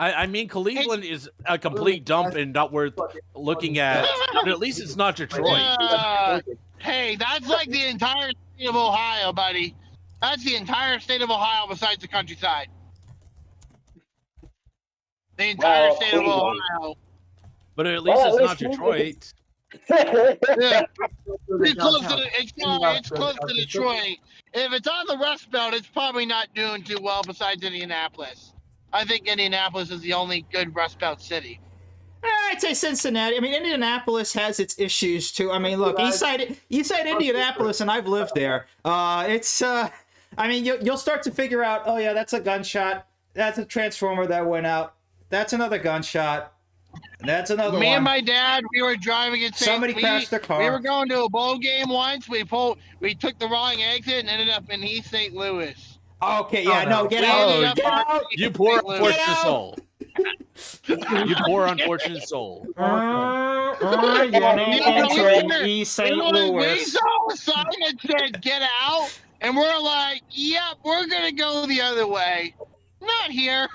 I mean, Cleveland is a complete dump and not worth looking at. But at least it's not Detroit. Hey, that's like the entire state of Ohio, buddy. That's the entire state of Ohio besides the countryside. The entire state of Ohio. But at least it's not Detroit. Yeah. It's close to Detroit. If it's on the Rust Belt, it's probably not doing too well besides Indianapolis. I think Indianapolis is the only good Rust Belt city. I'd say Cincinnati. I mean, Indianapolis has its issues too. I mean, look, you said Indianapolis, and I've lived there. I mean, you'll start to figure out, oh yeah, that's a gunshot. That's a transformer that went out. That's another gunshot. That's another one. Me and my dad, we were driving in St. Somebody crashed their car. We were going to a bowl game once. We took the wrong exit and ended up in East St. Louis. Okay, yeah, no, get out. Get out. You poor unfortunate soul. You poor unfortunate soul. East St. Louis. We saw a sign that said "Get out," and we're like, "Yep, we're gonna go the other way. Not here."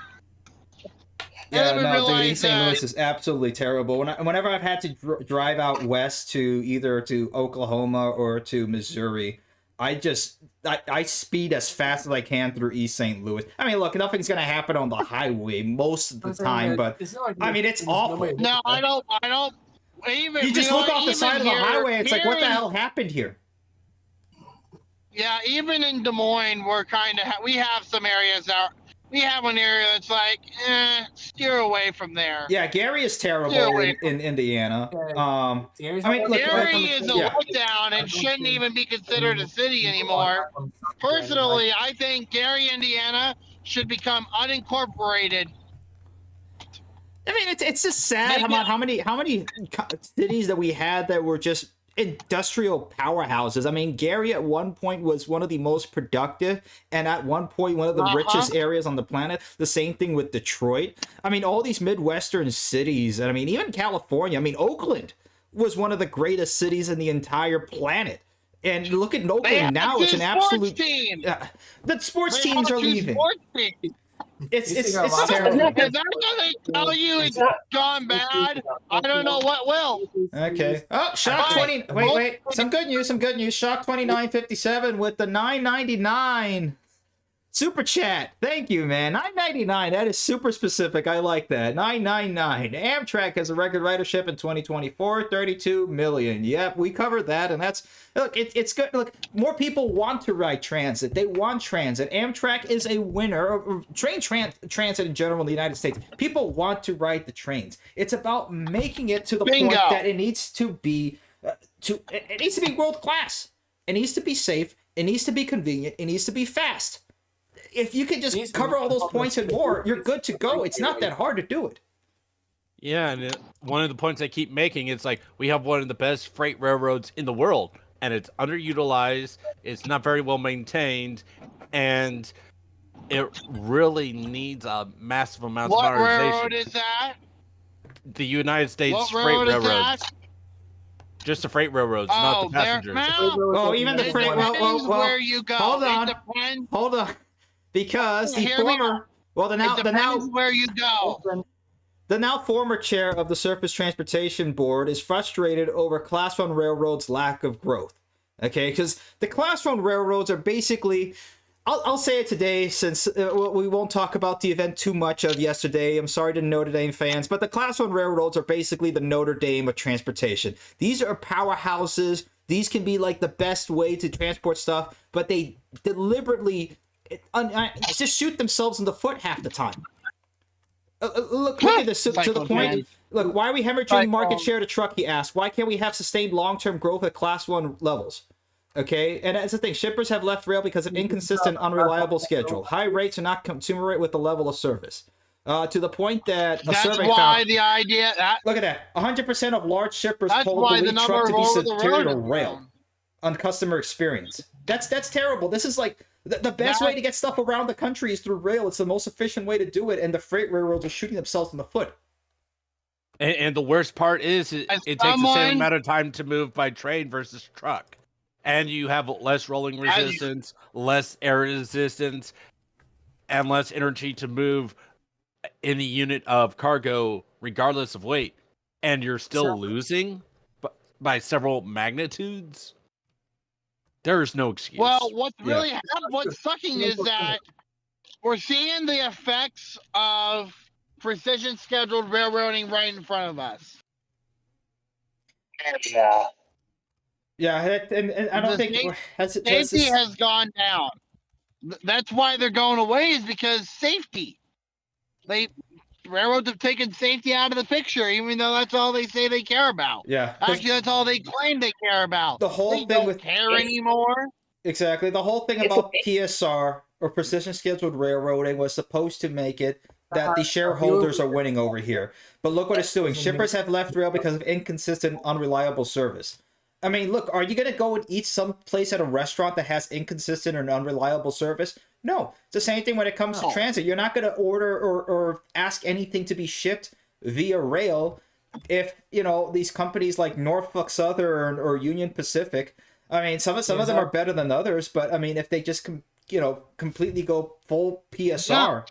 Yeah, no, dude, East St. Louis is absolutely terrible. Whenever I've had to drive out west to either to Oklahoma or to Missouri, I speed as fast as I can through East St. Louis. I mean, look, nothing's gonna happen on the highway most of the time, but I mean, it's awful. No, I don't. Even you just look off the side of the highway. It's like, what the hell happened here? Yeah, even in Des Moines, we have some areas that we have an area that's like, steer away from there. Yeah, Gary is terrible Steer away in Indiana. Gary's I mean, not look, Gary is a yeah. letdown and shouldn't even be considered a city anymore. Personally, I think Gary, Indiana should become unincorporated. I mean, it's just sad Maybe- how many cities that we had that were just industrial powerhouses. I mean, Gary at one point was one of the most productive, and at one point one of the richest areas on the planet. The same thing with Detroit. I mean, all these Midwestern cities, and I mean, even California. I mean, Oakland was one of the greatest cities in the entire planet. And look at Oakland now; it's an absolute. The sports teams are leaving. It's terrible. If that's what they tell you it's gone bad, I don't know what will. Okay. Oh, Shock 20. Wait. Some good news. Shock 2957 with the $9.99 super chat. Thank you, man. $9.99. That is super specific. I like that. $9.99. Amtrak has a record ridership in 2024, 32 million. Yep, we covered that, and that's look. It's good. Look, more people want to ride transit. They want transit. Amtrak is a winner. Transit in general in the United States. People want to ride the trains. It's about making it to the point that it needs to be it needs to be world class. It needs to be safe. It needs to be convenient. It needs to be fast. If you can just cover all those points and more, you're good to go. It's not that hard to do it. Yeah, and one of the points I keep making, it's like we have one of the best freight railroads in the world, and it's underutilized, it's not very well maintained, and it really needs a massive amount of modernization. What railroad is that? The United States What freight railroad is railroads. that? Just the freight railroads, not the passengers. Well, even the freight. Well, where you go. Hold on. Because the former, the now where you go. The now former chair of the Surface Transportation Board is frustrated over Class 1 railroads' lack of growth. Okay, because the Class 1 railroads are basically, I'll say it today since we won't talk about the event too much of yesterday. I'm sorry to Notre Dame fans, but the Class 1 railroads are basically the Notre Dame of transportation. These are powerhouses. These can be like the best way to transport stuff, but they deliberately just shoot themselves in the foot half the time. Look at this to the point. Look, why are we hemorrhaging market share to truck, he asked. Why can't we have sustained long-term growth at Class 1 levels? Okay, and that's the thing. Shippers have left rail because of inconsistent, unreliable schedule. High rates are not commensurate with the level of service. To the point that a survey found... the idea... Look at that. 100% of large shippers told the lead truck to be superior to rail on customer experience. That's terrible. This is like... The best way to get stuff around the country is through rail. It's the most efficient way to do it, and the freight railroads are shooting themselves in the foot. And the worst part is it takes the same amount of time to move by train versus truck. And you have less rolling resistance, less air resistance, and less energy to move any unit of cargo regardless of weight. And you're still losing by several magnitudes. There's no excuse. Well, what's sucking is that we're seeing the effects of precision scheduled railroading right in front of us. Yeah, and I don't think safety has gone down. That's why they're going away, is because safety. Railroads have taken safety out of the picture, even though that's all they say they care about. Yeah, actually, that's all they claim they care about. The whole thing don't care anymore. Exactly. The whole thing about PSR, or precision scheduled railroading, was supposed to make it that the shareholders are winning over here. But look what it's doing. Shippers have left rail because of inconsistent, unreliable service. I mean, look, are you going to go and eat someplace at a restaurant that has inconsistent or unreliable service? No. It's the same thing when it comes to transit. You're not going to order or ask anything to be shipped via rail if, these companies like Norfolk Southern or Union Pacific, I mean, some of them are better than others, but I mean, if they just, completely go full PSR,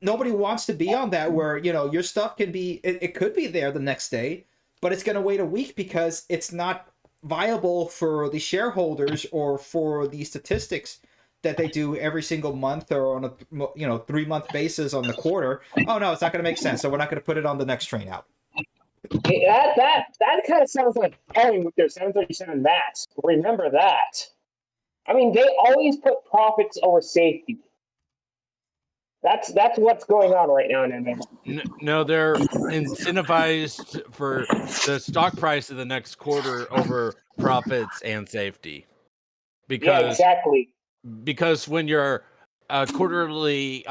nobody wants to be on that where, your stuff can be, it could be there the next day, but it's going to wait a week because it's not viable for the shareholders or for the statistics that they do every single month or on a 3-month basis on the quarter. Oh no, it's not going to make sense. So we're not going to put it on the next train out. That kind of sounds like Boeing with their 737 MAX. Remember that. I mean, they always put profits over safety. That's what's going on right now in America. No, they're incentivized for the stock price of the next quarter over profits and safety. Yeah, exactly. Because when your quarterly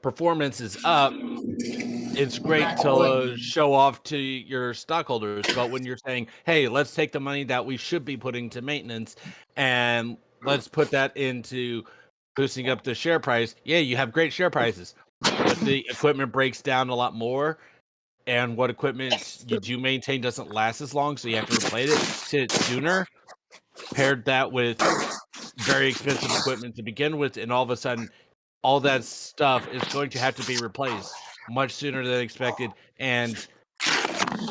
performance is up, it's great to show off to your stockholders. But when you're saying, hey, let's take the money that we should be putting to maintenance and let's put that into boosting up the share price, yeah, you have great share prices. But the equipment breaks down a lot more, and what equipment you do maintain doesn't last as long, so you have to replace it sooner. Paired that with very expensive equipment to begin with, and all of a sudden, all that stuff is going to have to be replaced much sooner than expected. And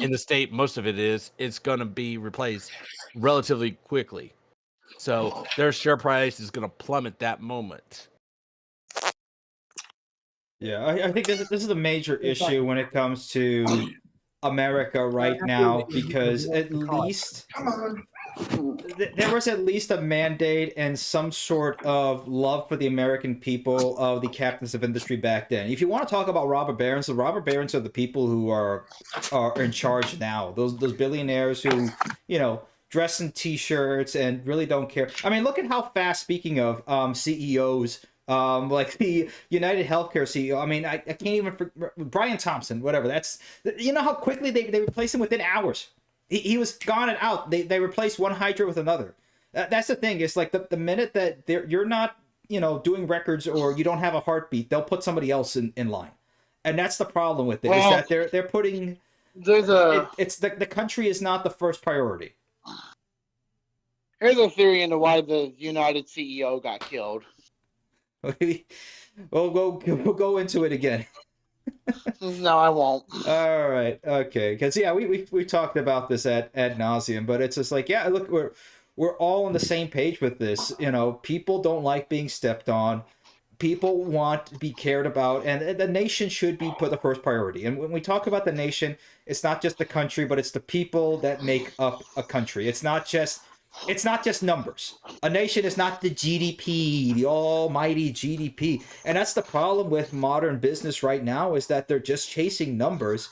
in the state, most of it is, it's going to be replaced relatively quickly. So their share price is going to plummet that moment. Yeah, I think this is a major issue when it comes to America right now, because at least there was at least a mandate and some sort of love for the American people of the captains of industry back then. If you want to talk about robber barons, the robber barons are the people who are in charge now. Those billionaires who, dress in t-shirts and really don't care. I mean, look at how fast, speaking of CEOs, like the United Healthcare CEO. I mean, I can't even Brian Thompson, whatever. That's, how quickly they replace him within hours. He was gone and out. They replaced one Hydra with another. That's the thing. It's like the minute that you're not doing records or you don't have a heartbeat, they'll put somebody else in line, and that's the problem with it. Is that they're putting. It's the country is not the first priority. Here's a theory into why the United CEO got killed. We'll go into it again. No, I won't. All right, okay, because we talked about this ad nauseum, but it's just like, yeah, look, we're all on the same page with this. People don't like being stepped on. People want to be cared about, and the nation should be put the first priority. And when we talk about the nation, it's not just the country, but it's the people that make up a country. It's not just numbers. A nation is not the GDP, the almighty GDP. And that's the problem with modern business right now, is that they're just chasing numbers,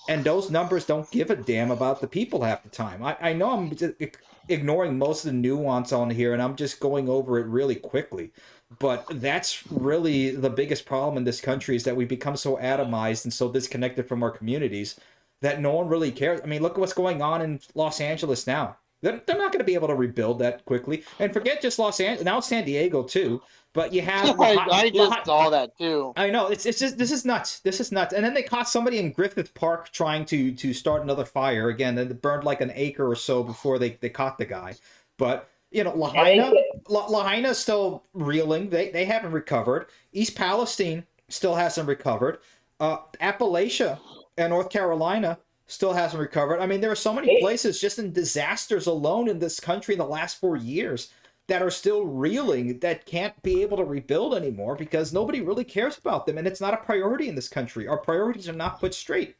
and those numbers don't give a damn about the people half the time. I know I'm ignoring most of the nuance on here, and I'm just going over it really quickly. But that's really the biggest problem in this country, is that we become so atomized and so disconnected from our communities that no one really cares. I mean, look at what's going on in Los Angeles now. They're not going to be able to rebuild that quickly. And forget just Los Angeles, now San Diego too. But you have I just saw that too. I know, it's just, this is nuts. This is nuts. And then they caught somebody in Griffith Park trying to start another fire again. It burned like an acre or so before they caught the guy. But Lahaina's still reeling. They haven't recovered. East Palestine still hasn't recovered. Appalachia and North Carolina still hasn't recovered. I mean, there are so many places just in disasters alone in this country in the last 4 years that are still reeling, that can't be able to rebuild anymore because nobody really cares about them, and it's not a priority in this country. Our priorities are not put straight.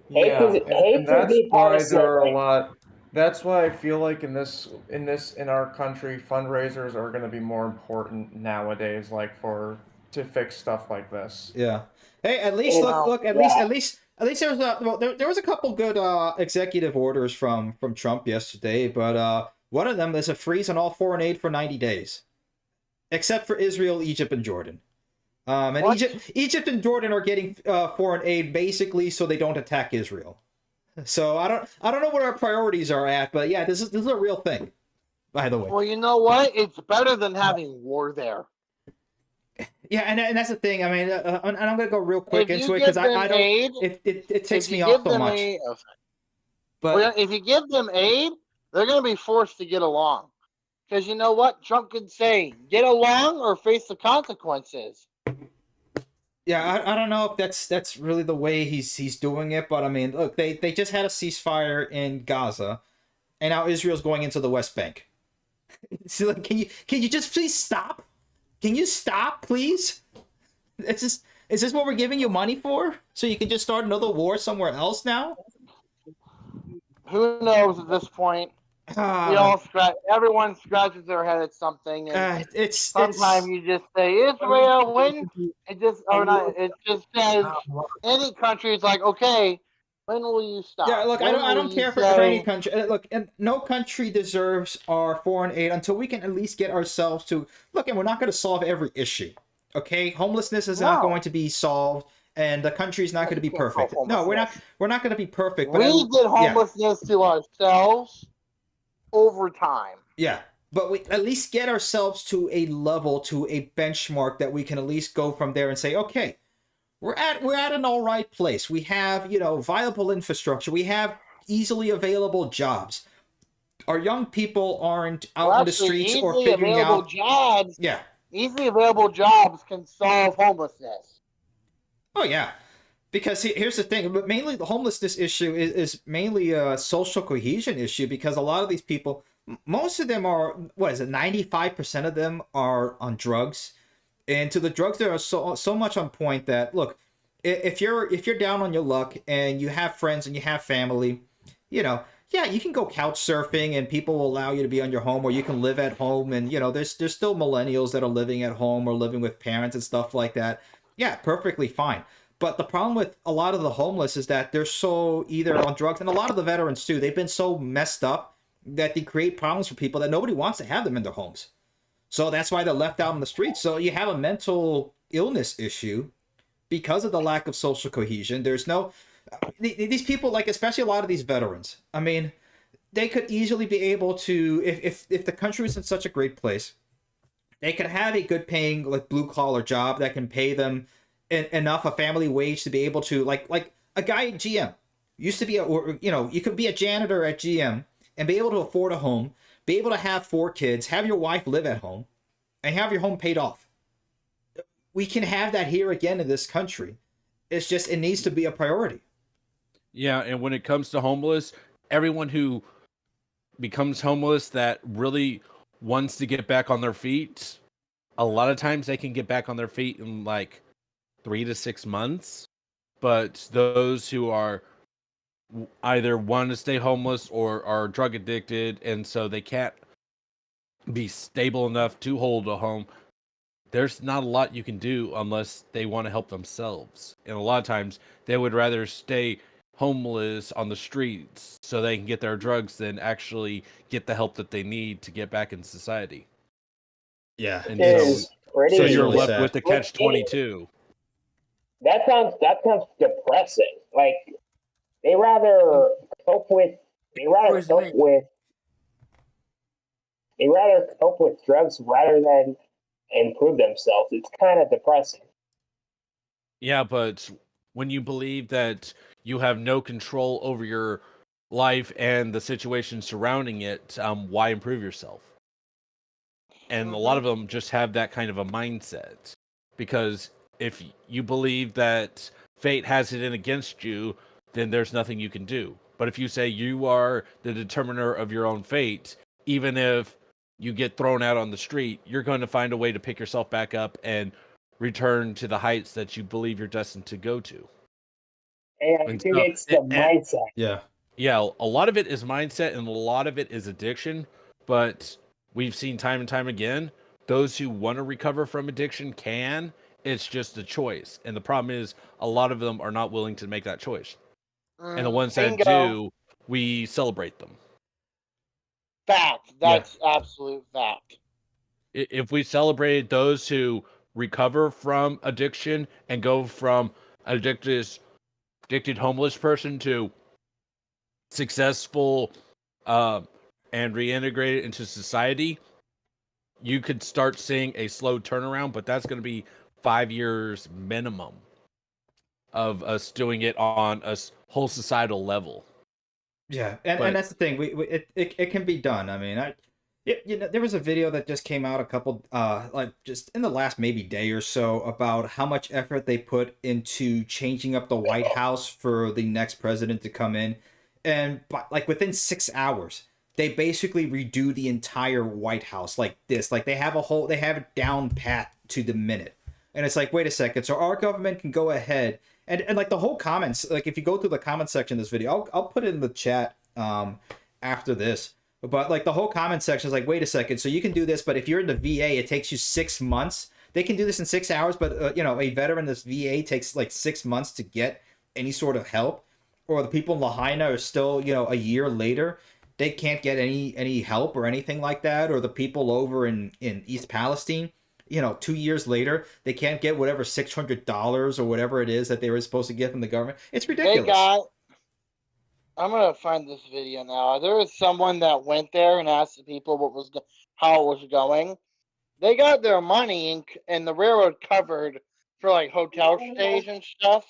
Yeah, and that's why there are a lot. That's why I feel like in our country, fundraisers are going to be more important nowadays, like to fix stuff like this. Yeah. Hey, at least at least there was a couple good executive orders from Trump yesterday, but one of them is a freeze on all foreign aid for 90 days, except for Israel, Egypt, and Jordan. And Egypt and Jordan are getting foreign aid basically so they don't attack Israel. So I don't know what our priorities are at, but yeah, this is a real thing. By the way. Well, you know what? It's better than having war there. Yeah, and that's the thing. I mean, and I'm gonna go real quick into it because I don't. It takes me off so much. But if you give them aid, they're gonna be forced to get along. Because you know what? Trump could say, "Get along or face the consequences." Yeah, I don't know if that's really the way he's doing it, but I mean, look, they just had a ceasefire in Gaza, and now Israel's going into the West Bank. So, like, can you just please stop? Can you stop, please? Is this what we're giving you money for? So you can just start another war somewhere else now? Who knows at this point? We all scratch. Everyone scratches their head at something, and sometimes you just say Israel when it just or not. It just says any country is like, okay, when will you stop? Yeah, look, when I don't will you care for any country. Look, and no country deserves our foreign aid until we can at least get ourselves to look. And we're not going to solve every issue. Okay, homelessness is not going to be solved, and the country's not going to be perfect. No, we're not. We're not going to be perfect. But we did homelessness to ourselves over time. Yeah, but we at least get ourselves to a level, to a benchmark that we can at least go from there and say, okay, we're at an all right place. We have, viable infrastructure. We have easily available jobs. Our young people aren't out in the streets or figuring out jobs. Yeah. Easily available jobs can solve homelessness. Oh yeah. Because here's the thing, but mainly the homelessness issue is mainly a social cohesion issue, because a lot of these people, most of them are, 95% of them are on drugs. And to the drugs, there are so much on point that, look, if you're down on your luck and you have friends and you have family, yeah, you can go couch surfing and people will allow you to be on your home, or you can live at home. And, there's still millennials that are living at home or living with parents and stuff like that. Yeah, perfectly fine. But the problem with a lot of the homeless is that they're so either on drugs, and a lot of the veterans too, they've been so messed up that they create problems for people that nobody wants to have them in their homes. So that's why they're left out on the streets. So you have a mental illness issue because of the lack of social cohesion. There's no... These people, like, especially a lot of these veterans, I mean, they could easily be able to, if the country was in such a great place, they could have a good paying, like, blue-collar job that can pay them enough a family wage to be able to, like a guy at GM used to be you could be a janitor at GM and be able to afford a home, be able to have 4 kids, have your wife live at home, and have your home paid off. We can have that here again in this country. It's just, it needs to be a priority. Yeah, and when it comes to homeless, everyone who becomes homeless that really wants to get back on their feet, a lot of times they can get back on their feet in like 3 to 6 months. But those who are either want to stay homeless or are drug addicted, and so they can't be stable enough to hold a home, there's not a lot you can do unless they want to help themselves. And a lot of times they would rather stay homeless on the streets so they can get their drugs than actually get the help that they need to get back in society. Yeah. And so you're left sad. with the catch-22. That sounds depressing. Like, they rather cope with drugs rather than improve themselves. It's kind of depressing. Yeah, but when you believe that you have no control over your life and the situation surrounding it, why improve yourself? And a lot of them just have that kind of a mindset. Because if you believe that fate has it in against you, then there's nothing you can do. But if you say you are the determiner of your own fate, even if you get thrown out on the street, you're going to find a way to pick yourself back up and return to the heights that you believe you're destined to go to. And I think it's the mindset. Yeah. Yeah, a lot of it is mindset and a lot of it is addiction. But we've seen time and time again, those who want to recover from addiction can. It's just a choice. And the problem is a lot of them are not willing to make that choice. And the ones that do, we celebrate them. Fact. That's absolute fact. If we celebrated those who recover from addiction and go from addicted homeless person to successful and reintegrated into society, you could start seeing a slow turnaround, but that's going to be 5 years minimum of us doing it on a whole societal level. Yeah, and that's the thing. It can be done. I mean, there was a video that just came out a couple, just in the last maybe day or so, about how much effort they put into changing up the White House for the next president to come in, and within 6 hours, they basically redo the entire White House like this. Like they have it down pat to the minute, and it's like, wait a second. So our government can go ahead. And like the whole comments, like if you go through the comment section of this video, I'll put it in the chat after this. But like the whole comment section is like, wait a second, so you can do this, but if you're in the VA, it takes you 6 months. They can do this in 6 hours, but a veteran in this VA takes like 6 months to get any sort of help. Or the people in Lahaina are still, a year later, they can't get any help or anything like that. Or the people over in East Palestine, 2 years later, they can't get whatever $600 or whatever it is that they were supposed to get from the government. It's ridiculous. Hey, guy, I'm gonna find this video now. There was someone that went there and asked the people how it was going. They got their money and the railroad covered for like hotel stays and stuff,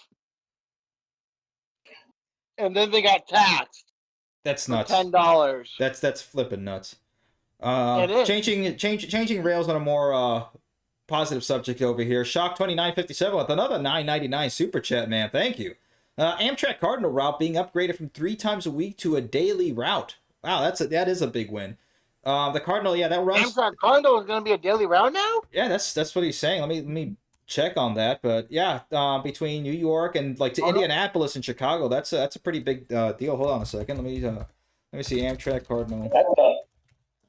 and then they got taxed. That's nuts. $10. That's flipping nuts. It is. Changing rails on a more positive subject over here. Shock 2957 with another $9.99 super chat, man. Thank you. Amtrak Cardinal route being upgraded from 3 times a week to a daily route. Wow, that is a big win. The Cardinal, that runs. Amtrak Cardinal is going to be a daily route now? Yeah, that's what he's saying. Let me check on that, but yeah, between New York and like to Indianapolis and Chicago, that's a pretty big deal. Hold on a second. Let me see Amtrak Cardinal.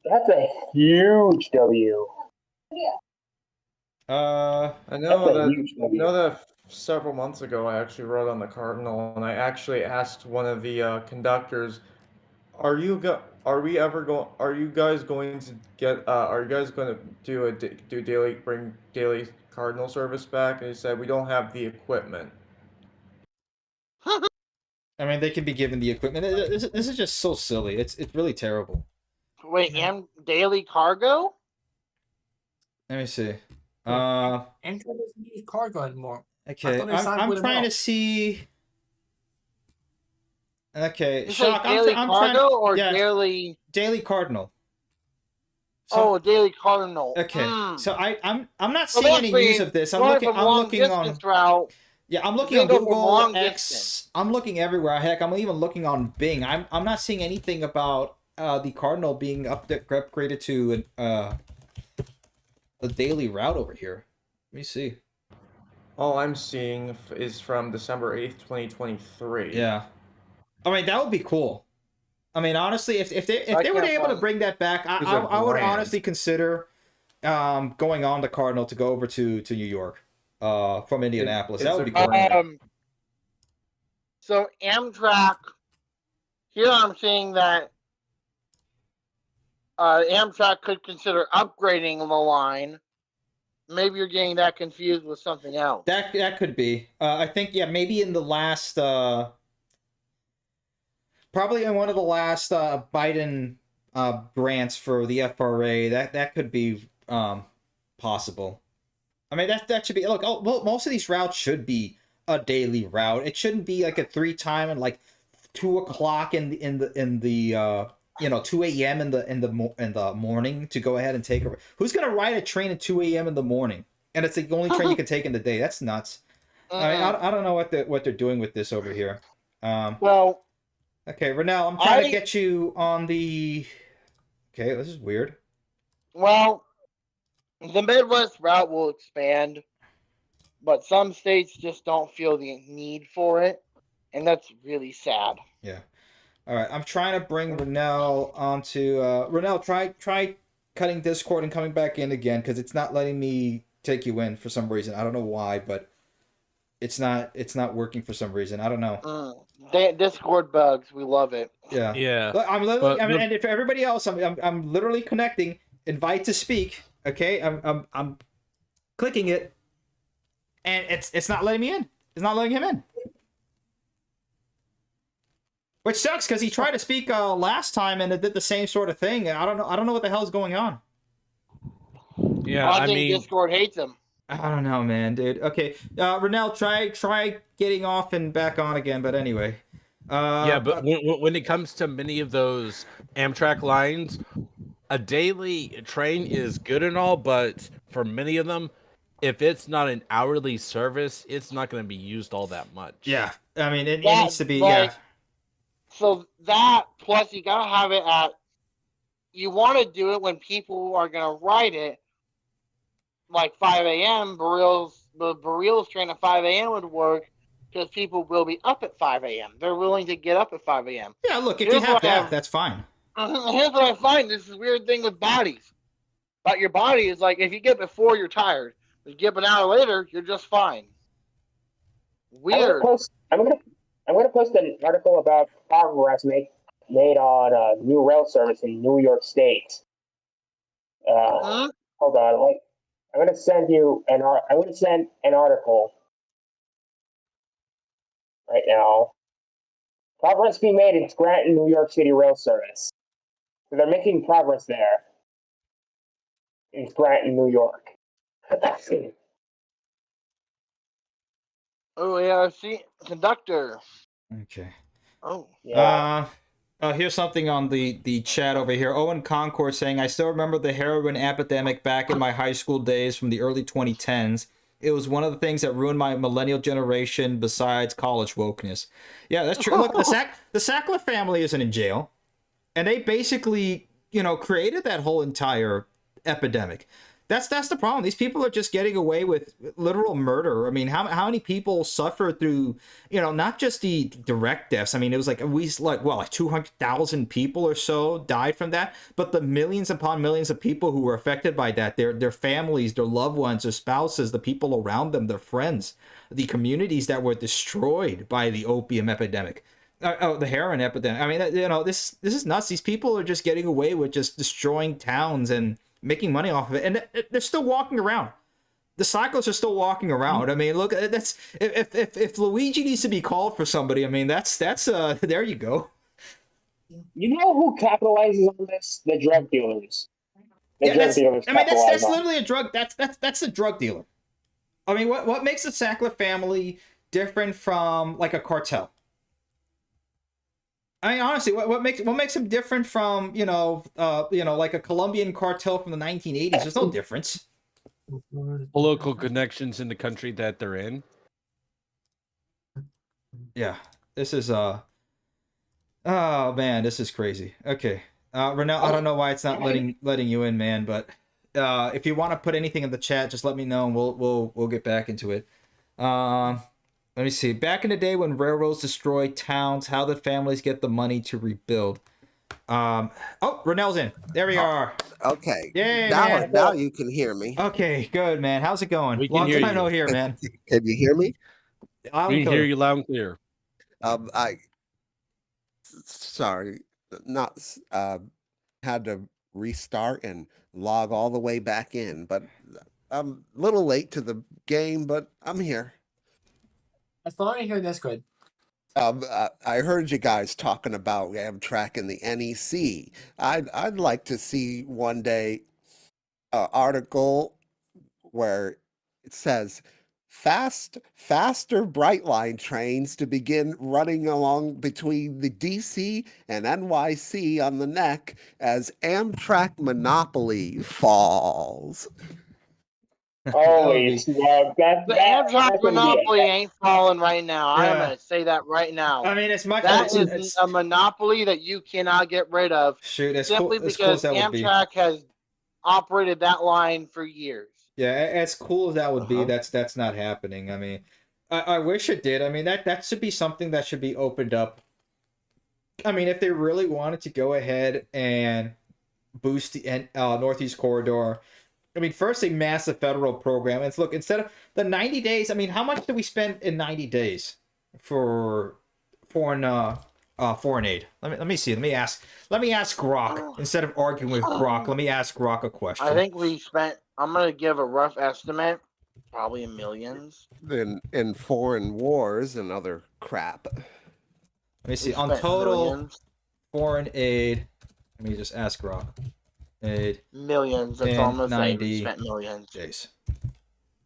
That's a huge W. I know that several months ago I actually rode on the Cardinal, and I actually asked one of the conductors, are you guys going to bring daily Cardinal service back? And he said, we don't have the equipment. I mean, they can be given the equipment. This is just so silly. It's really terrible. Wait, daily cargo? Let me see. Amtrak doesn't need cargo anymore. Okay, I'm trying to see. Okay, Shock. Daily I'm cargo trying. Daily? Daily Cardinal. Daily Cardinal. Okay, so I'm not seeing any news of this. I'm looking on. Route. Yeah, I'm looking on Google X. I'm looking everywhere. Heck, I'm even looking on Bing. I'm not seeing anything about the Cardinal being upgraded to a daily route over here. Let me see. All I'm seeing is from December 8th, 2023. Yeah. I mean, that would be cool. I mean, honestly, if they were able to bring that back, I would honestly consider going on the Cardinal to go over to New York from Indianapolis. That would be great. So Amtrak, here I'm seeing that Amtrak could consider upgrading the line. Maybe you're getting that confused with something else. That could be. I think, maybe in the last... probably in one of the last Biden grants for the FRA, that could be possible. I mean, that should be... Look, most of these routes should be a daily route. It shouldn't be like a 3-time and like 2 o'clock in the 2 a.m. in the morning to go ahead and take a... Who's gonna ride a train at 2 a.m. in the morning? And it's the only train you can take in the day. That's nuts. I mean, I don't know what they're doing with this over here. Well, okay, Renell, I'm trying to get you on the... Okay, this is weird. Well, the Midwest route will expand, but some states just don't feel the need for it, and that's really sad. Yeah. All right, I'm trying to bring Renell onto... Renell, try cutting Discord and coming back in again, because it's not letting me take you in for some reason. I don't know why, but it's not working for some reason. I don't know. Discord bugs, we love it. Yeah. Yeah. Look, I'm literally... and if everybody else, I'm literally connecting. Invite to speak. Okay, I'm clicking it, and it's not letting me in. It's not letting him in. Which sucks because he tried to speak last time and it did the same sort of thing. I don't know what the hell is going on. Yeah, I think Discord hates him. I don't know, man, dude. Okay, Renell, try getting off and back on again. But anyway. But when it comes to many of those Amtrak lines, a daily train is good and all, but for many of them, if it's not an hourly service, it's not going to be used all that much. Yeah, I mean, it needs to be. Yeah. So that, plus you gotta have it at, you want to do it when people are gonna ride it, like 5 a.m. The Bereals train at 5 a.m. would work, because people will be up at 5 a.m. They're willing to get up at 5 a.m. Yeah, look, if you have that, that's fine. Here's what I find. This is a weird thing with bodies. But your body is like, if you get before, you're tired. If you get an hour later, you're just fine. Weird. I'm gonna post an article about progress made on new rail service in New York State. Hold on, I'm gonna send an article right now. Progress being made in Scranton, New York City rail service. So they're making progress there in Scranton, New York. Oh yeah, see, conductor. Okay. Oh yeah. Here's something on the chat over here. Owen Concord saying, I still remember the heroin epidemic back in my high school days from the early 2010s. It was one of the things that ruined my millennial generation besides college wokeness. Yeah, that's true. Look, the Sackler family isn't in jail. And they basically, created that whole entire epidemic. That's the problem. These people are just getting away with literal murder. I mean, how many people suffer through, not just the direct deaths. I mean, it was like 200,000 people or so died from that, but the millions upon millions of people who were affected by that, their families, their loved ones, their spouses, the people around them, their friends, the communities that were destroyed by the opium epidemic. The heroin epidemic. I mean, this is nuts. These people are just getting away with just destroying towns and making money off of it, and they're still walking around. The cyclists are still walking around. I mean, look, that's if Luigi needs to be called for somebody, I mean, that's there you go. You know who capitalizes on this? The drug dealers. That's literally a drug. That's a drug dealer. I mean, what makes the Sackler family different from like a cartel? I mean, honestly, what makes them different from like a Colombian cartel from the 1980s? There's no difference. Political connections in the country that they're in. Yeah, this is oh man, this is crazy. Okay, Renell, I don't know why it's not letting you in, man. But if you want to put anything in the chat, just let me know, and we'll get back into it. Let me see. Back in the day when railroads destroyed towns, how did families get the money to rebuild? Renell's in. There we are. Okay. Yay, now you can hear me. Okay, good, man. How's it going? We can Long hear time you. no hear, man. Can you hear me? We can hear you loud and clear. Sorry, not had to restart and log all the way back in, but I'm a little late to the game, but I'm here. As long as you hear this, good. I heard you guys talking about Amtrak and the NEC. I'd like to see one day an article where it says faster Brightline trains to begin running along between the DC and NYC on the neck as Amtrak monopoly falls. Holy smokes! The Amtrak monopoly ain't falling right now. Yeah. I'm gonna say that right now. I mean, it's much. That is a monopoly that you cannot get rid of. Shoot, as simply cool, as because cool as that would be. Amtrak has operated that line for years. Yeah, as cool as that would be, that's not happening. I mean, I wish it did. I mean, that should be something that should be opened up. I mean, if they really wanted to go ahead and boost the Northeast Corridor, I mean, first a massive federal program. And look, instead of the 90 days, I mean, how much do we spend in 90 days for foreign aid? Let me see. Let me ask Grok instead of arguing with Grok. Let me ask Grok a question. I think we spent. I'm gonna give a rough estimate, probably in millions. In foreign wars and other crap. Let me see. On total foreign aid, let me just ask Grok. Aid. Millions. That's almost 90 we spent millions. Days.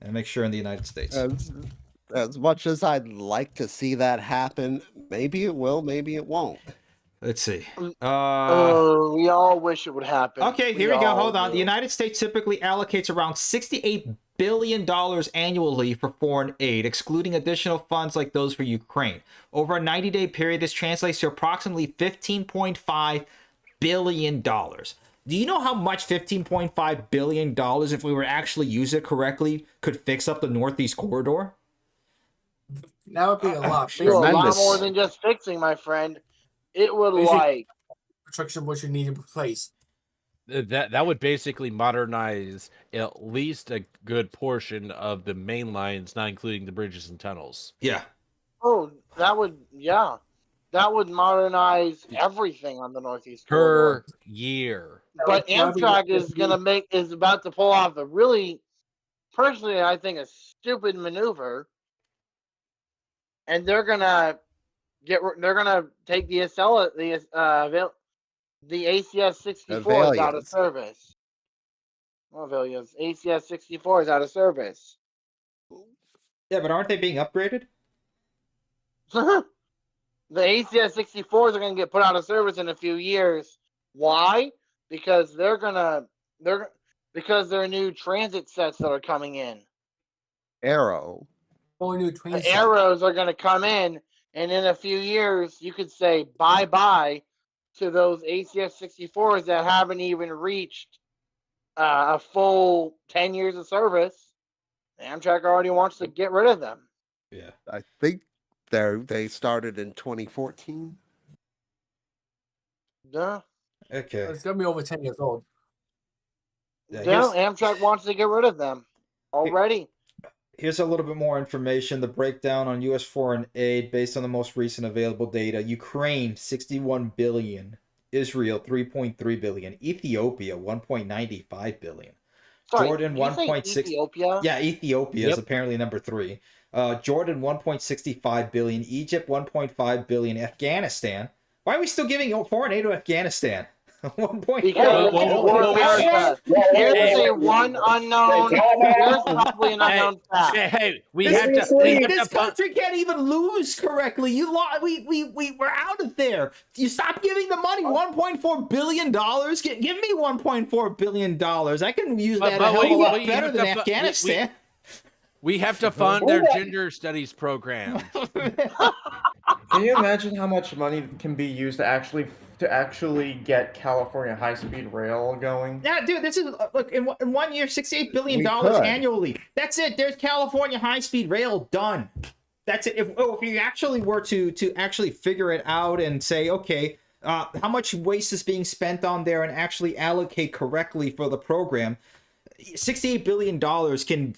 And make sure in the United States. As much as I'd like to see that happen, maybe it will, maybe it won't. Let's see. We all wish it would happen. Okay, here we go. Hold on. The United States typically allocates around $68 billion annually for foreign aid, excluding additional funds like those for Ukraine. Over a 90-day period, this translates to approximately $15.5 billion. Do you know how much $15.5 billion, if we were to actually use it correctly, could fix up the Northeast Corridor? That would be a lot. A lot more than just fixing, my friend. It would construction which you need to replace. That would basically modernize at least a good portion of the main lines, not including the bridges and tunnels. Yeah. Oh, that would modernize everything on the Northeast Corridor. Per year. But That'd be- Amtrak is about to pull off a really, personally, I think, a stupid maneuver, and they're gonna take the ACS 64 is out of Avalians. service. Well, Avalians, ACS 64 is out of service. Yeah, but aren't they being upgraded? The ACS 64s are going to get put out of service in a few years. Why? Because they're new transit sets that are coming in. Arrow. Only new train The set. arrows are going to come in, and in a few years, you could say bye-bye to those ACS 64s that haven't even reached a full 10 years of service. Amtrak already wants to get rid of them. Yeah. I think they started in 2014. Duh. Okay. It's gonna be over 10 years old. Yeah, Yeah, here's- Amtrak wants to get rid of them already. Here's a little bit more information. The breakdown on U.S. foreign aid based on the most recent available data. Ukraine, 61 billion. Israel, 3.3 billion. Ethiopia, 1.95 billion. Sorry, Jordan, did you say 1.6. Ethiopia? Yeah, Ethiopia is Yep. apparently number 3. Jordan, 1.65 billion. Egypt, 1.5 billion. Afghanistan. Why are we still giving foreign aid to Afghanistan? 1.5 Because we're America. Here's Hey. a one unknown. Here's probably an unknown fact. Hey, we This- have to. We have This to fund- country can't even lose correctly. We're out of there. You stop giving the money. $1.4 billion. Give me $1.4 billion. I can use that a hell of a lot you better have than to fu- Afghanistan. We have to fund their gender studies program. Can you imagine how much money can be used to actually get California high-speed rail going? Yeah, dude, this is look in 1 year, $68 billion We could. annually. That's it. There's California high-speed rail done. That's it. If you actually were to actually figure it out and say, okay, how much waste is being spent on there and actually allocate correctly for the program, $68 billion can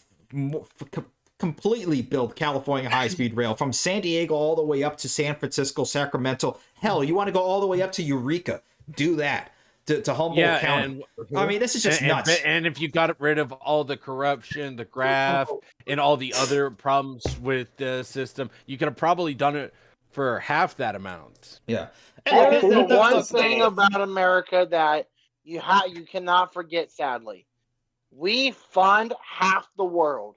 completely build California high-speed rail from San Diego all the way up to San Francisco, Sacramento. Hell, you want to go all the way up to Eureka? Do that. To Humboldt County. I mean, this is just nuts. And if you got rid of all the corruption, the graft, and all the other problems with the system, you could have probably done it for half that amount. Yeah. That's the one thing about America that you cannot forget, sadly. We fund half the world.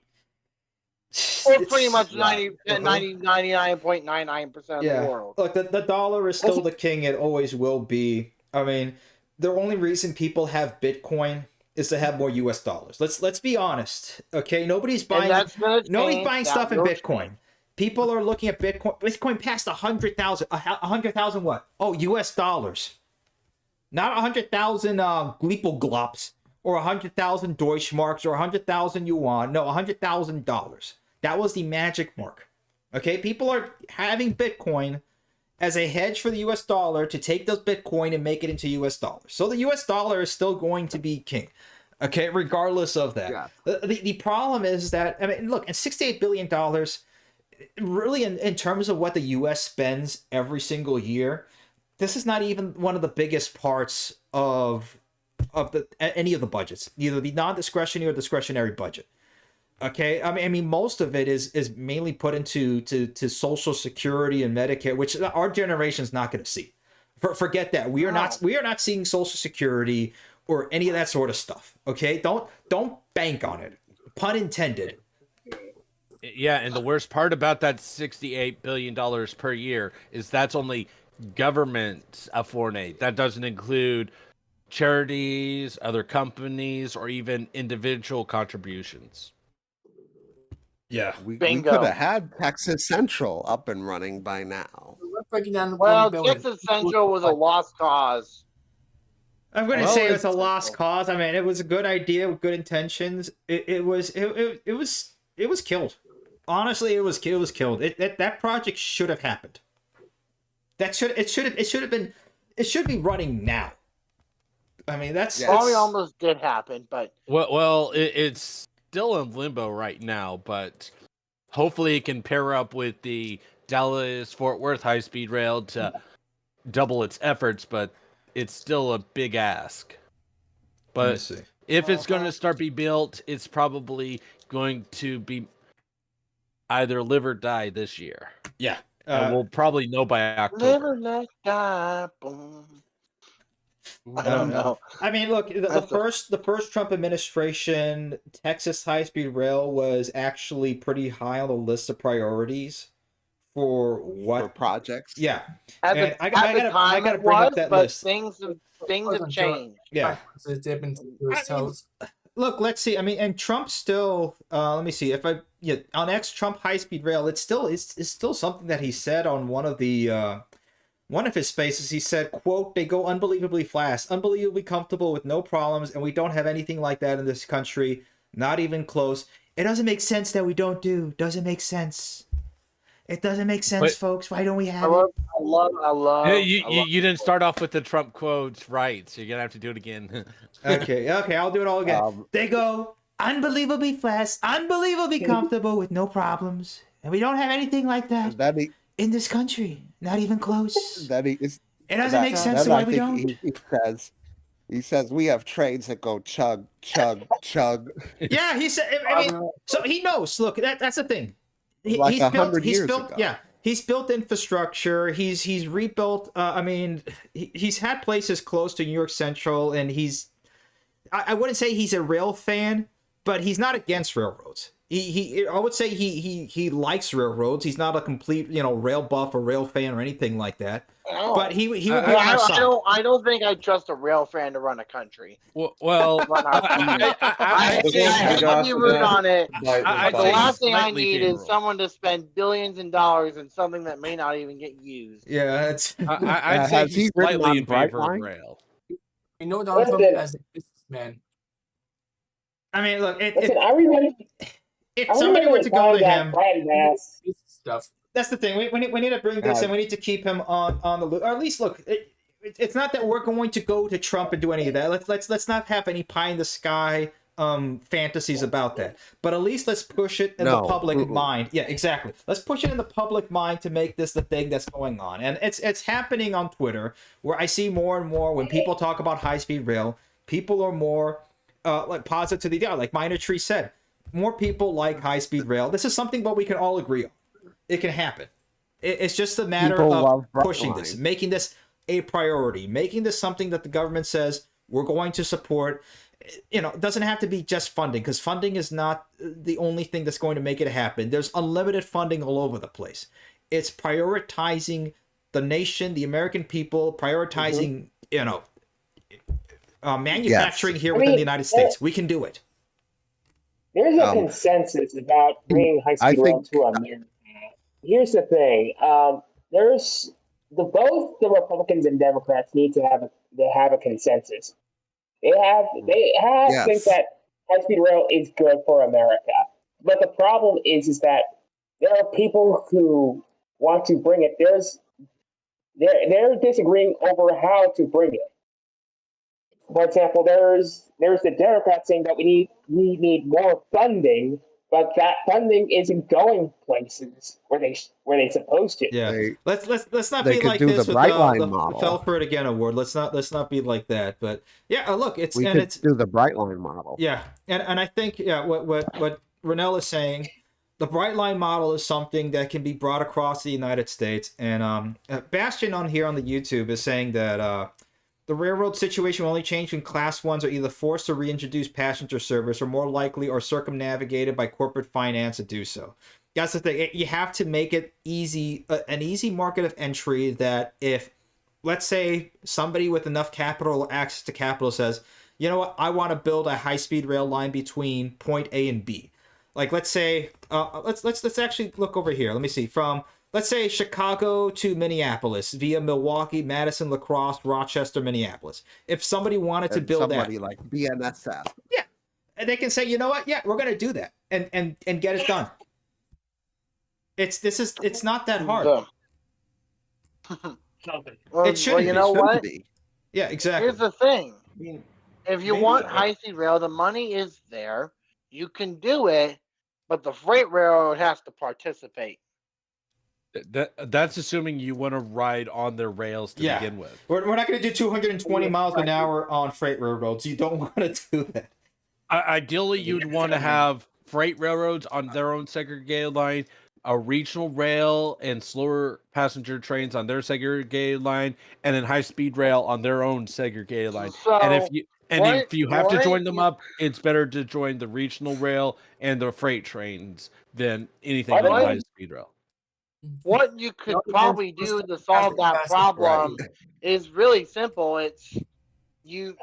Or pretty much 99.99% of the world. Look, the dollar is still the king. It always will be. I mean, the only reason people have Bitcoin is to have more US dollars. Let's be honest. Okay, nobody's buying stuff in Bitcoin. People are looking at Bitcoin. Bitcoin passed 100,000. 100,000 what? Oh, US dollars. Not 100,000 Gleepelglops or 100,000 Deutschmarks or 100,000 yuan. No, $100,000. That was the magic mark. Okay, people are having Bitcoin as a hedge for the US dollar to take those Bitcoin and make it into US dollars. So the US dollar is still going to be king. Okay, regardless of that. Yeah. The problem is that, I mean, look, and $68 billion, really in terms of what the US spends every single year, this is not even one of the biggest parts of any of the budgets, either the non-discretionary or discretionary budget. Okay, I mean, most of it is mainly put into Social Security and Medicare, which our generation is not going to see. Forget that. We are not seeing Social Security or any of that sort of stuff. Okay, don't bank on it. Pun intended. Yeah, and the worst part about that $68 billion per year is that's only government foreign aid. That doesn't include charities, other companies, or even individual contributions. Yeah. We could have had Texas Central up and running by now. We're breaking down the Well, 1 billion. Texas Central was a lost cause. I'm going to Well, say it's a it's- lost cause. I mean, it was a good idea with good intentions. It was killed. Honestly, it was killed. That project should have happened. It should have been. it should be running now. I mean, that's Probably almost did happen, but Well, it's still in limbo right now, but hopefully it can pair up with the Dallas Fort Worth high speed rail to double its efforts, but it's still a big ask. Let me But see. if it's going to start be built, it's probably going to be either live or die this year. Yeah. And we'll probably know by October. live or let die. Boom. I don't know. I mean, look, the first Trump administration, Texas high-speed rail was actually pretty high on the list of priorities for what projects. Yeah, At and the, I at the gotta time it bring was, up that but list. things have changed. Yeah. It's dipping to his toes. Look, let's see. I mean, and Trump still. Let me see if I on Trump high-speed rail. It's still something that he said on one of his spaces. He said, "quote They go unbelievably fast, unbelievably comfortable with no problems, and we don't have anything like that in this country, not even close. It doesn't make sense that we don't do. Doesn't make sense. It doesn't make sense, folks. Why don't we have it?" I love. Hey, you didn't start off with the Trump quotes right, so you're gonna have to do it again. Okay, I'll do it all again. They go unbelievably fast, unbelievably comfortable with no problems, and we don't have anything like that in this country, not even close. It doesn't make sense why we don't. He says we have trains that go chug, chug, chug. Yeah, he said. I mean, so he knows. Look, that's the thing. Like 100 years ago. Yeah, he's built infrastructure. He's rebuilt. I mean, he's had places close to New York Central, and I wouldn't say he's a rail fan, but he's not against railroads. I would say he likes railroads. He's not a complete rail buff or rail fan or anything like that. No. But he would be on our side. I don't think I trust a rail fan to run a country. Well, I heavy root on it. The last thing I need is someone to spend billions in dollars in something that may not even get used. Yeah, it's. I'd say he's slightly in favor of rail. You know Donald Trump as a businessman. I mean, look. Listen, I remember. If somebody were to go to him, Stuff. that's the thing. We need to bring this, and we need to keep him on the loop. Or at least, look, it's not that we're going to go to Trump and do any of that. Let's not have any pie in the sky fantasies about that. But at least let's push it in the public mind. Yeah, exactly. Let's push it in the public mind to make this the thing that's going on. And it's happening on Twitter, where I see more and more when people talk about high-speed rail, people are more like positive to the idea. Like Minor Tree said, more people like high-speed rail. This is something what we can all agree on. It can happen. It's just a matter of pushing this, making this a priority, making this something that the government says we're going to support. It doesn't have to be just funding, because funding is not the only thing that's going to make it happen. There's unlimited funding all over the place. It's prioritizing the nation, the American people, prioritizing, manufacturing here within the United States. We can do it. There's a consensus about bringing high-speed rail to America. Here's the thing: both the Republicans and Democrats need to have a consensus. They have think that high-speed rail is good for America, but the problem is that there are people who want to bring it. They're disagreeing over how to bring it. For example, there's the Democrats saying that we need more funding, but that funding isn't going places where they supposed to. Yeah, let's not be like this with the Fell for It Again award. Let's not be like that. But yeah, look, it's we could do the Brightline model. Yeah, and I think what Renell is saying, the Brightline model is something that can be brought across the United States. And Bastion on here on the YouTube is saying that the railroad situation will only change when Class 1s are either forced to reintroduce passenger service or more likely are circumnavigated by corporate finance to do so. That's the thing. You have to make it easy, an easy market of entry that if, let's say, somebody with enough capital or access to capital says, you know what, I want to build a high-speed rail line between point A and B. Like, let's say, let's actually look over here. Let me see. From, let's say, Chicago to Minneapolis via Milwaukee, Madison, La Crosse, Rochester, Minneapolis. If somebody wanted to build somebody like BNSF. Yeah. And they can say, you know what? Yeah, we're going to do that and get it done. It's not that hard. It should well, be. you know Should what? be. Yeah, exactly. Here's the thing. I mean, If you maybe want high-speed rail, the money is there. You can do it, but the freight railroad has to participate. That's assuming you want to ride on their rails to Yeah. begin with. We're not going to do 220 miles an hour on freight railroads. You don't want to do that. Ideally, you'd want to have freight railroads on their own segregated line, a regional rail and slower passenger trains on their segregated line, and then high-speed rail on their own segregated line. So, And if you have to what join them you- up, it's better to join the regional rail and the freight trains than anything What on I- high-speed rail. What you could No, probably because do first to the solve that fastest problem Right. is really simple. It's you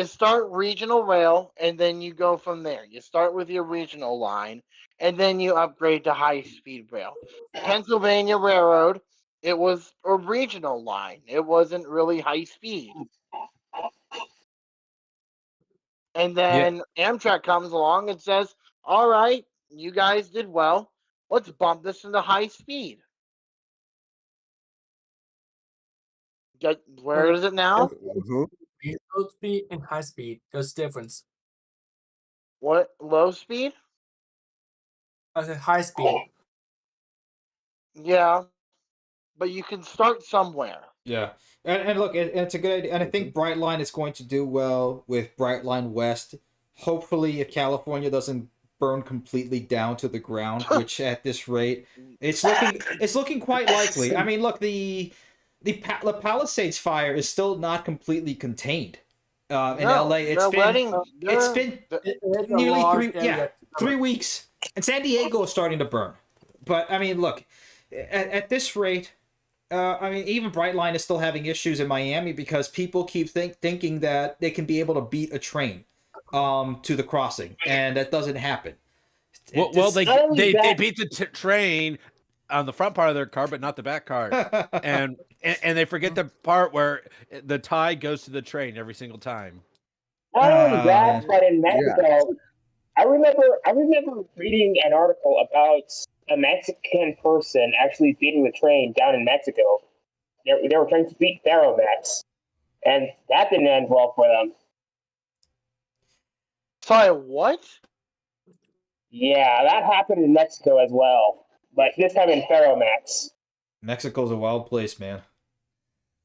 start regional rail and then you go from there. You start with your regional line and then you upgrade to high speed rail. Pennsylvania Railroad, it was a regional line. It wasn't really high speed. And then Amtrak comes along and says, "All right, you guys did well. Let's bump this into high speed." Where is it now? Mhm. Low speed and high speed. There's difference. What, low speed? I said high speed. Yeah, but you can start somewhere. Yeah. And look, it's a good idea. And I think Brightline is going to do well with Brightline West. Hopefully, if California doesn't burn completely down to the ground, which at this rate, it's looking quite likely. I mean, look, the Palisades fire is still not completely contained. In LA, it's been nearly 3 weeks, and San Diego is starting to burn. But I mean, look, at this rate, I mean, even Brightline is still having issues in Miami because people keep thinking that they can be able to beat a train to the crossing, and that doesn't happen. Well, they beat the train on the front part of their car, but not the back car, and they forget the part where the tie goes to the train every single time. Not only that, but in Mexico, I remember reading an article about a Mexican person actually beating the train down in Mexico. They were trying to beat Ferromex, and that didn't end well for them. Sorry, what? Yeah, that happened in Mexico as well, but this time in Ferromex. Mexico's a wild place, man.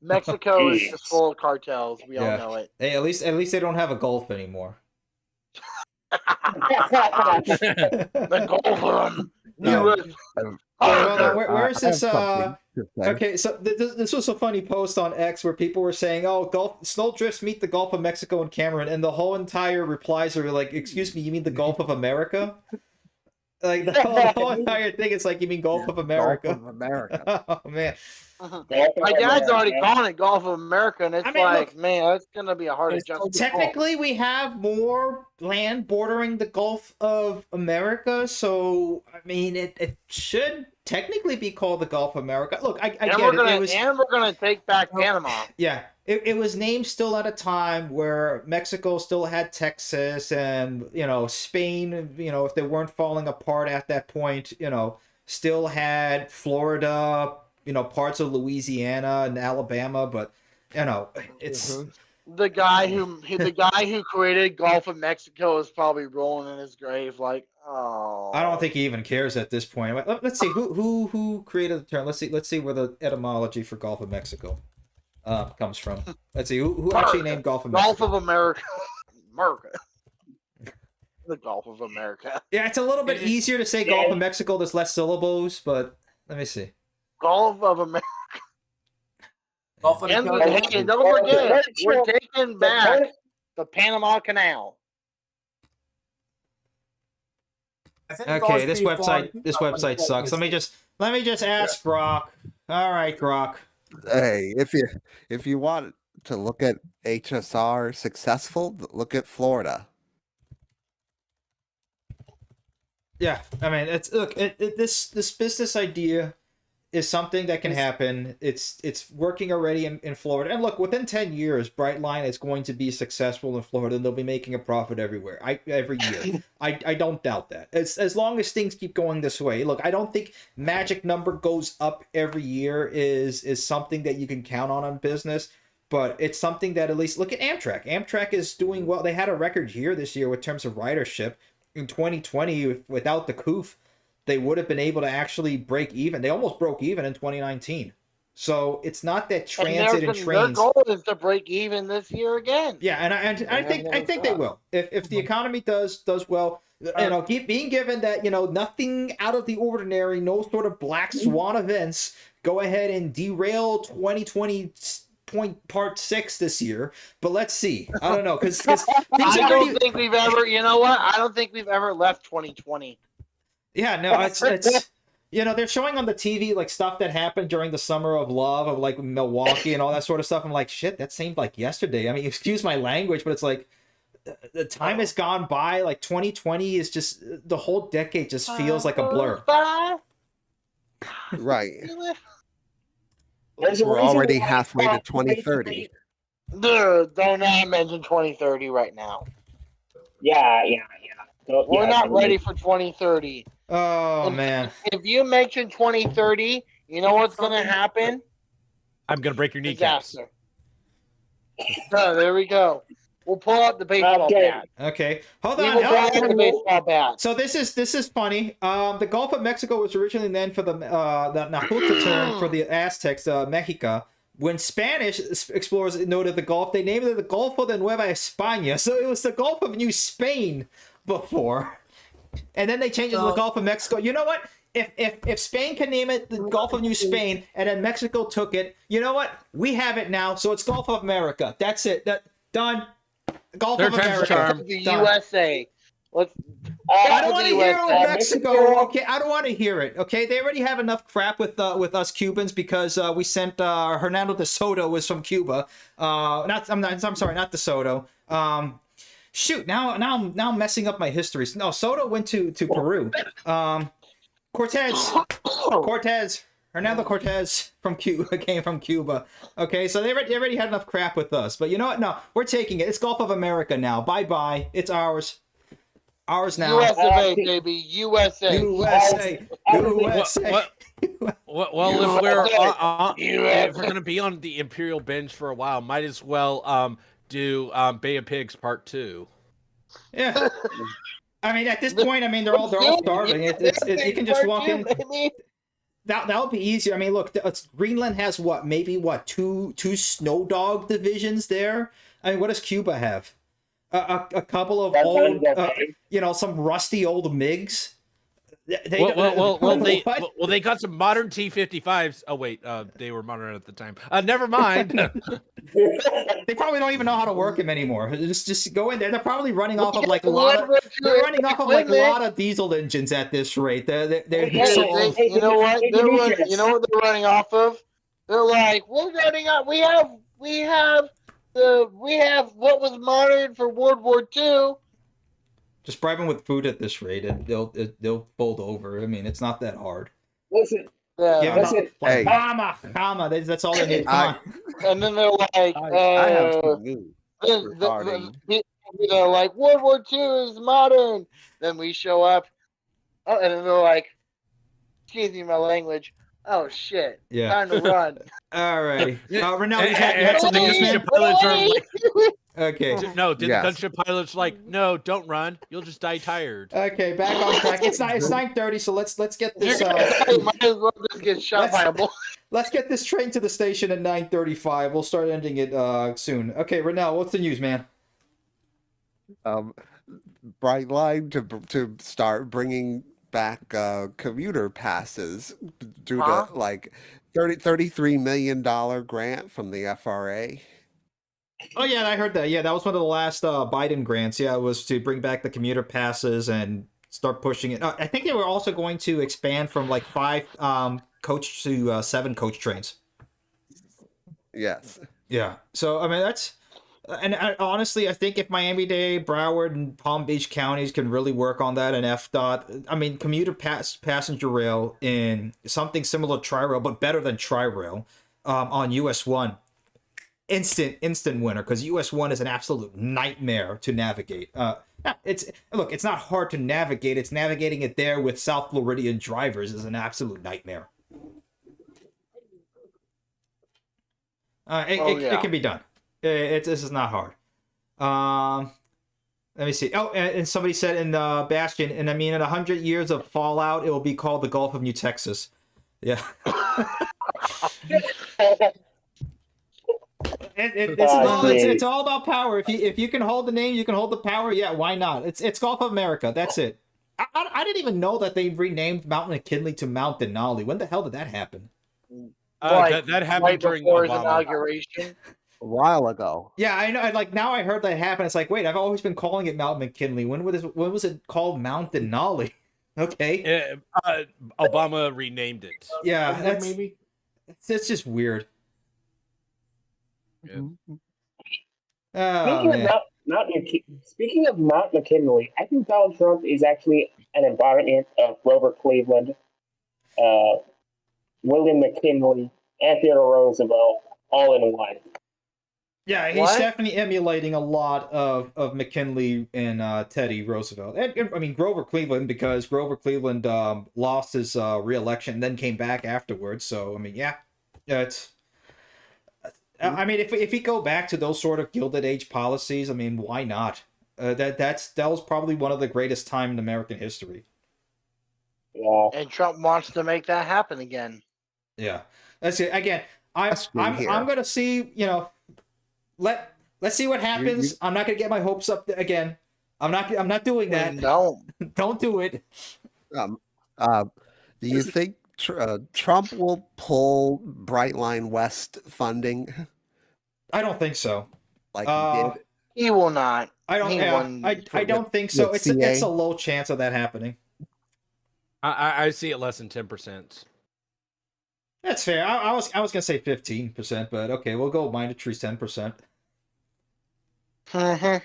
Mexico is just full of cartels. We all know it. Hey, at least they don't have a Gulf anymore. The Gulf. Well, where is this? something to say. Okay, so this was a funny post on X where people were saying, "Oh, snowdrifts meet the Gulf of Mexico and Cameron," and the whole entire replies are like, "Excuse me, you mean the Gulf of America?" Like the whole entire thing is like, "You mean Gulf of America?" Gulf of America. Oh man. My dad's already calling it Gulf of America, and it's look, man, that's gonna be a hard adjustment. Technically, we have more land bordering the Gulf of America, so I mean, it should technically be called the Gulf of America. Look, I get it. And we're gonna take back Panama. Yeah, it was named still at a time where Mexico still had Texas, and Spain. If they weren't falling apart at that point, still had Florida. Parts of Louisiana and Alabama, but it's the guy who created Gulf of Mexico is probably rolling in his grave, like, oh. I don't think he even cares at this point. Let's see who created the term. Let's see where the etymology for Gulf of Mexico comes from. Let's see who actually named Gulf of Mexico. Gulf of America. The Gulf of America. Yeah, it's a little bit easier to say Gulf of Mexico. There's less syllables, but let me see. Gulf of America. And don't forget, we're taking back the Panama Canal. Okay, this website sucks. Let me just ask Grok. All right, Grok. Hey, if you want to look at HSR successful, look at Florida. Yeah, I mean, this business idea is something that can happen. It's working already in Florida. And look, within 10 years, Brightline is going to be successful in Florida, and they'll be making a profit everywhere. Every year. I don't doubt that. As long as things keep going this way. Look, I don't think magic number goes up every year is something that you can count on business. But it's something that at least look at Amtrak. Amtrak is doing well. They had a record year this year with terms of ridership. In 2020, without the COOF, they would have been able to actually break even. They almost broke even in 2019. So it's not that transit and trains. Their goal is to break even this year again. Yeah, and I think they will. If the economy does well, being given that nothing out of the ordinary, no sort of black swan events go ahead and derail 2020. Part 6 this year, but let's see. I don't know because I don't think we've ever. You know what? I don't think we've ever left 2020. Yeah, no, it's they're showing on the TV like stuff that happened during the summer of love of like Milwaukee and all that sort of stuff. I'm like, shit, that seemed like yesterday. I mean, excuse my language, but it's like the time has gone by. Like 2020 is just the whole decade just feels like a blur. Right. We're already halfway to 2030. Dude, don't not mention 2030 right now. Yeah. We're not ready for 2030. Oh, man. If you mention 2030, you know what's going to happen? I'm going to break your kneecaps. Disaster. There we go. We'll pull out the baseball bat. Okay, hold We on. will pull out the baseball bat. So this is funny. The Gulf of Mexico was originally named for the Nahuatl term for the Aztecs, Mexica. When Spanish explorers noted the Gulf, they named it the Golfo de Nueva España. So it was the Gulf of New Spain before, and then they changed it to the Gulf of Mexico. You know what? If Spain can name it the Gulf of New Spain, and then Mexico took it, you know what? We have it now. So it's Gulf of America. That's it. Done. Gulf of America. The USA. I don't want to hear it with Mexico. Okay, I don't want to hear it. Okay, they already have enough crap with us Cubans because we sent Hernando de Soto was from Cuba. I'm sorry, not de Soto. Shoot, now I'm messing up my history. No, Soto went to Peru. Cortez. Hernando Cortez from Cuba came from Cuba. Okay, so they already had enough crap with us. But you know what? No, we're taking it. It's Gulf of America now. Bye-bye. It's ours. Ours now. USA, baby. USA. USA. Well, if we're going to be on the Imperial bench for a while, might as well do Bay of Pigs Part 2. Yeah. I mean, at this point, they're all starving. You can just walk in. That would be easier. I mean, look, Greenland has two snow dog divisions there. I mean, what does Cuba have? A couple of old, some rusty old MiGs. They got some modern T-55s. Oh wait, they were modern at the time. Never mind. They probably don't even know how to work them anymore. Just go in there. They're probably running off of like a lot of diesel engines at this rate. They're so old. You know what? You know what they're running off of? They're like, we're running up. We have what was modern for World War II. Just bribe them with food at this rate, and they'll fold over. I mean, it's not that hard. Listen. Hey. Comma. That's all they need. Come on. And then they're like, I have some news regarding. They're like, World War II is modern. Then we show up, and then they're like, excuse me, my language. Oh shit! Yeah. Time to run. All right. Ronaldo, you had something to say? Okay. No, did the gunship pilots no, don't run. You'll just die tired. Okay, back on track. It's 9:30, so let's get this. Might as well just get shot by a bullet. Let's get this train to the station at 9:35. We'll start ending it soon. Okay, Ronaldo, what's the news, man? Brightline to start bringing back commuter passes due to like $33 million grant from the FRA. Oh yeah, I heard that. Yeah, that was one of the last Biden grants. Yeah, it was to bring back the commuter passes and start pushing it. I think they were also going to expand from like 5 coach to 7 coach trains. Yes. Yeah. So I mean And honestly, I think if Miami-Dade, Broward, and Palm Beach counties can really work on that, and FDOT, I mean, commuter passenger rail in something similar to Tri-Rail, but better than Tri-Rail on US 1, instant winner, because US 1 is an absolute nightmare to navigate. It's not hard to navigate. It's navigating it there with South Floridian drivers is an absolute nightmare. It can be done. This is not hard. Let me see. Oh, and somebody said in Bastion, and I mean, in 100 years of Fallout, it will be called the Gulf of New Texas. Yeah. It's all about power. If you can hold the name, you can hold the power. Yeah, why not? It's Gulf of America. That's it. I didn't even know that they renamed Mount McKinley to Mount Denali. When the hell did that happen? That happened right during before his Obama. inauguration. A while ago. Yeah, I know. Now I heard that happen. It's like, wait, I've always been calling it Mount McKinley. When was it called Mount Denali? Okay. Obama renamed it. Yeah, that's maybe. It's just weird. Yeah. Speaking of Mount McKinley, I think Donald Trump is actually an embodiment of Grover Cleveland, William McKinley, and Theodore Roosevelt all in one. Yeah, he's definitely emulating a lot of McKinley and Teddy Roosevelt. And I mean, Grover Cleveland, because Grover Cleveland lost his re-election and then came back afterwards. So, I mean, yeah, it's... I mean, if we go back to those sort of Gilded Age policies, I mean, why not? That was probably one of the greatest time in American history. Yeah. And Trump wants to make that happen again. Yeah, that's it. Again, I'm gonna see. Let's see what happens. I'm not gonna get my hopes up again. I'm not doing that. Don't do it. Do you think Trump will pull Brightline West funding? I don't think so. Like he did. He will not. I don't think so. It's a low chance of that happening. I see it less than 10%. That's fair. I was gonna say 15%, but okay, we'll go mind a tree's 10%. Mm-hmm.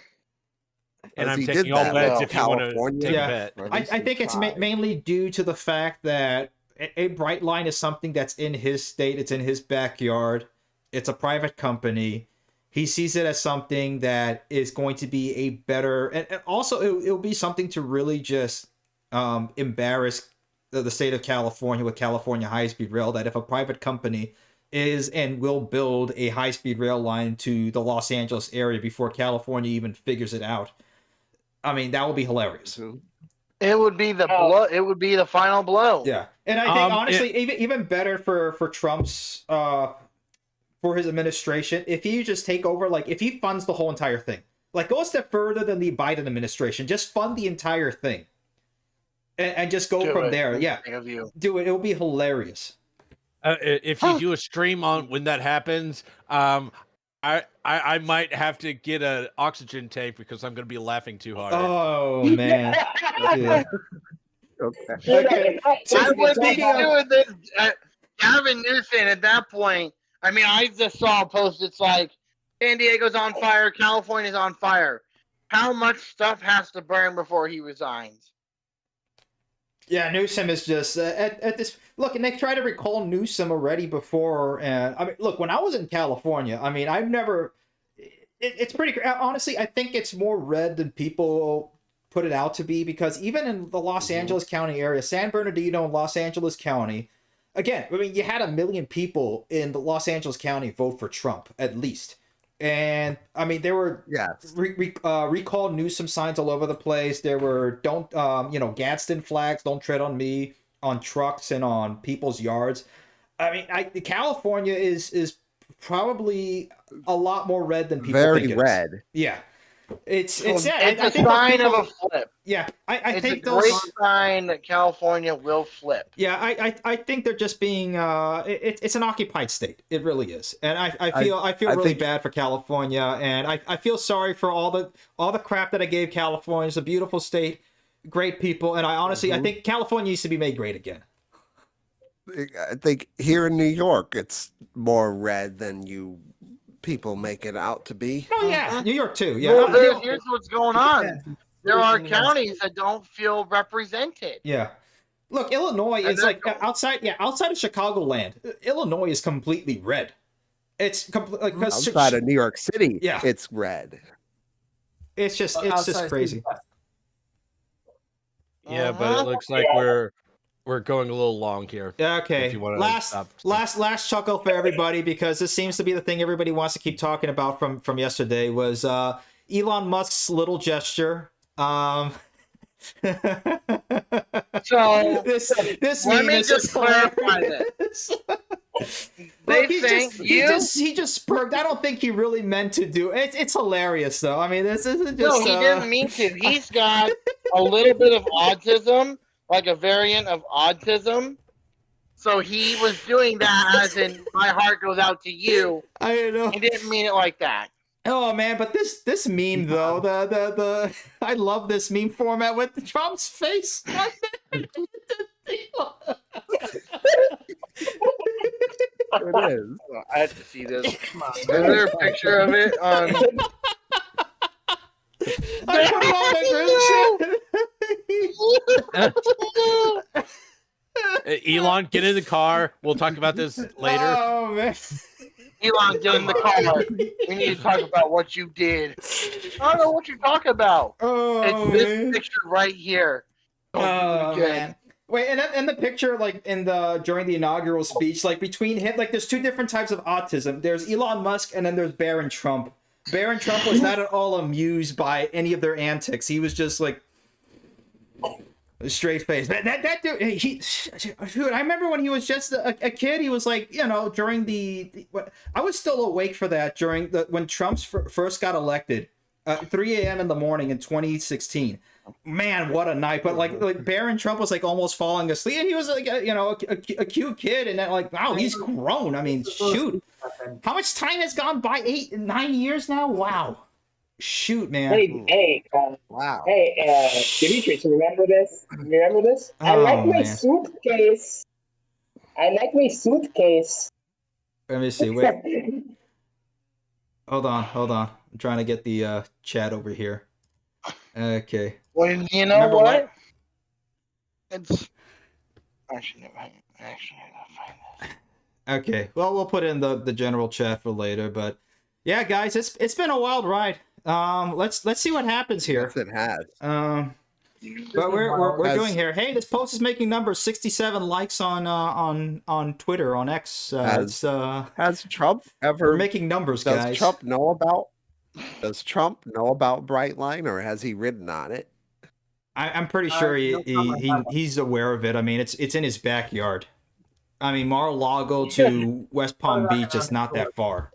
And I'm taking all bets if you want to take a bet. I think it's mainly due to the fact that a Brightline is something that's in his state. It's in his backyard. It's a private company. He sees it as something that is going to be a better, and also it'll be something to really just embarrass the state of California with California high-speed rail, that if a private company is and will build a high-speed rail line to the Los Angeles area before California even figures it out, I mean, that would be hilarious. It would be the blow. It would be the final blow. Yeah, and I think honestly, even better for Trump's for his administration, if he just take over, like if he funds the whole entire thing, like go a step further than the Biden administration, just fund the entire thing, and just go from there. Yeah, do it. It will be hilarious. If you do a stream on when that happens, I might have to get an oxygen tank because I'm going to be laughing too hard. Oh man. Yeah. Okay. I would be doing this. Gavin Newsom at that point. I mean, I just saw a post. It's like San Diego's on fire, California's on fire. How much stuff has to burn before he resigns? Yeah, Newsom is just at this. Look, and they tried to recall Newsom already before. And I mean, look, when I was in California, I mean, I've never. It's pretty. Honestly, I think it's more red than people put it out to be, because even in the Los Angeles County area, San Bernardino and Los Angeles County, again, I mean, you had 1 million people in the Los Angeles County vote for Trump, at least. And I mean, there were recall Newsom signs all over the place. There were Gadsden flags, don't tread on me, on trucks and on people's yards. I mean, California is probably a lot more red than people think it is. Very red. Yeah. It's a sign of a flip. Yeah, I think those. It's a great sign that California will flip. Yeah, I think they're just being. It's an occupied state. It really is, and I feel really bad for California, and I feel sorry for all the crap that I gave California. It's a beautiful state, great people, and I honestly I think California needs to be made great again. I think here in New York, it's more red than you people make it out to be. Oh yeah, New York too. Yeah. Well, here's what's going on. There are Everything else. counties that don't feel represented. Yeah. Look, Illinois And is like outside of Chicagoland. Illinois is completely red. It's like Outside of New York City, Yeah. it's red. it's just Outside crazy. Yeah, but it looks like we're going a little long here. Okay. If you wanna stop. Last chuckle for everybody, because this seems to be the thing everybody wants to keep talking about from yesterday, was Elon Musk's little gesture. So this let meme me is just clarify hilarious. They Look, think he just spurred. I don't think he really meant to do it. It's hilarious though. I mean, this isn't just. No, he didn't mean to. He's got a little bit of autism, like a variant of autism. So he was doing that as in, my heart goes out to you. I know. He didn't mean it like that. Oh man, but this meme though, the I love this meme format with Trump's face. It is. I have to see this. Is there a picture of it? I put it on my group chat. Elon, get in the car. We'll talk about this later. Oh man. Elon, get in the car. We need to talk about what you did. I don't know what you're talking about. Oh, It's this man. picture right here. Don't do it Oh again. man. Wait, and the picture, like during the inaugural speech, like between him, like there's two different types of autism. There's Elon Musk, and then there's Barron Trump. Barron Trump was not at all amused by any of their antics. He was just like a straight face. That dude, dude, I remember when he was just a kid. He was like, during I was still awake for that during when Trump first got elected, 3 a.m. in the morning in 2016. Man, what a night! But like Barron Trump was like almost falling asleep, and he was like a cute kid, and then like wow, he's grown. I mean, shoot, how much time has gone by? 8-9 years now. Wow, shoot, man. Wow. Hey, Demetrius, remember this? Remember this? I Oh, like my man. suitcase. I like my suitcase. Let me see. Wait, hold on. I'm trying to get the chat over here. Okay. Well, you know Remember what? It's actually never find this. Okay. Well, we'll put in the general chat for later, but yeah, guys, it's been a wild ride. Let's see what happens here. Yes, it has. But we're doing here. Hey, this post is making numbers. 67 likes on Twitter, on X. Has Trump We're ever making numbers, Does guys. Trump know about Brightline, or has he written on it? I'm pretty sure he's aware of it. I mean, it's in his backyard. I mean, Mar-a-Lago to West Palm Beach is not that far.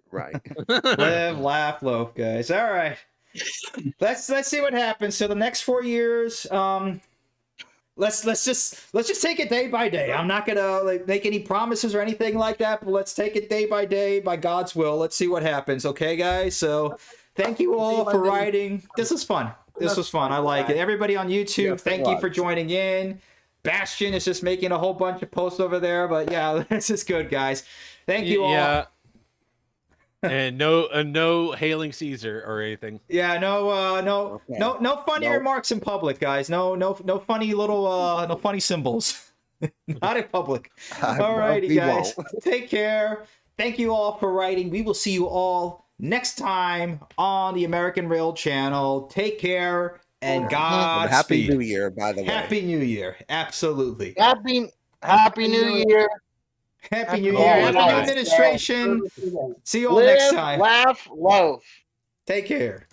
Right. Live, laugh, love, guys. All right. Let's see what happens. So the next 4 years, let's just take it day by day. I'm not gonna make any promises or anything like that, but let's take it day by day by God's will. Let's see what happens. Okay, guys. So thank you all for writing. This was fun. I like it. Everybody on YouTube, thank you for joining in. Bastion is just making a whole bunch of posts over there, but yeah, this is good, guys. Thank you all. Yeah. And no hailing Caesar or anything. Yeah, no funny remarks in public, guys. No funny little no funny symbols. Not in public. Alrighty, guys. Take care. Thank you all for writing. We will see you all next time on the American Rail channel. Take care and Godspeed. Happy New Year, by the way. Happy New Year. Absolutely. Happy New Year. Happy New Year. Happy new administration. See you all next time. Laugh, love. Take care.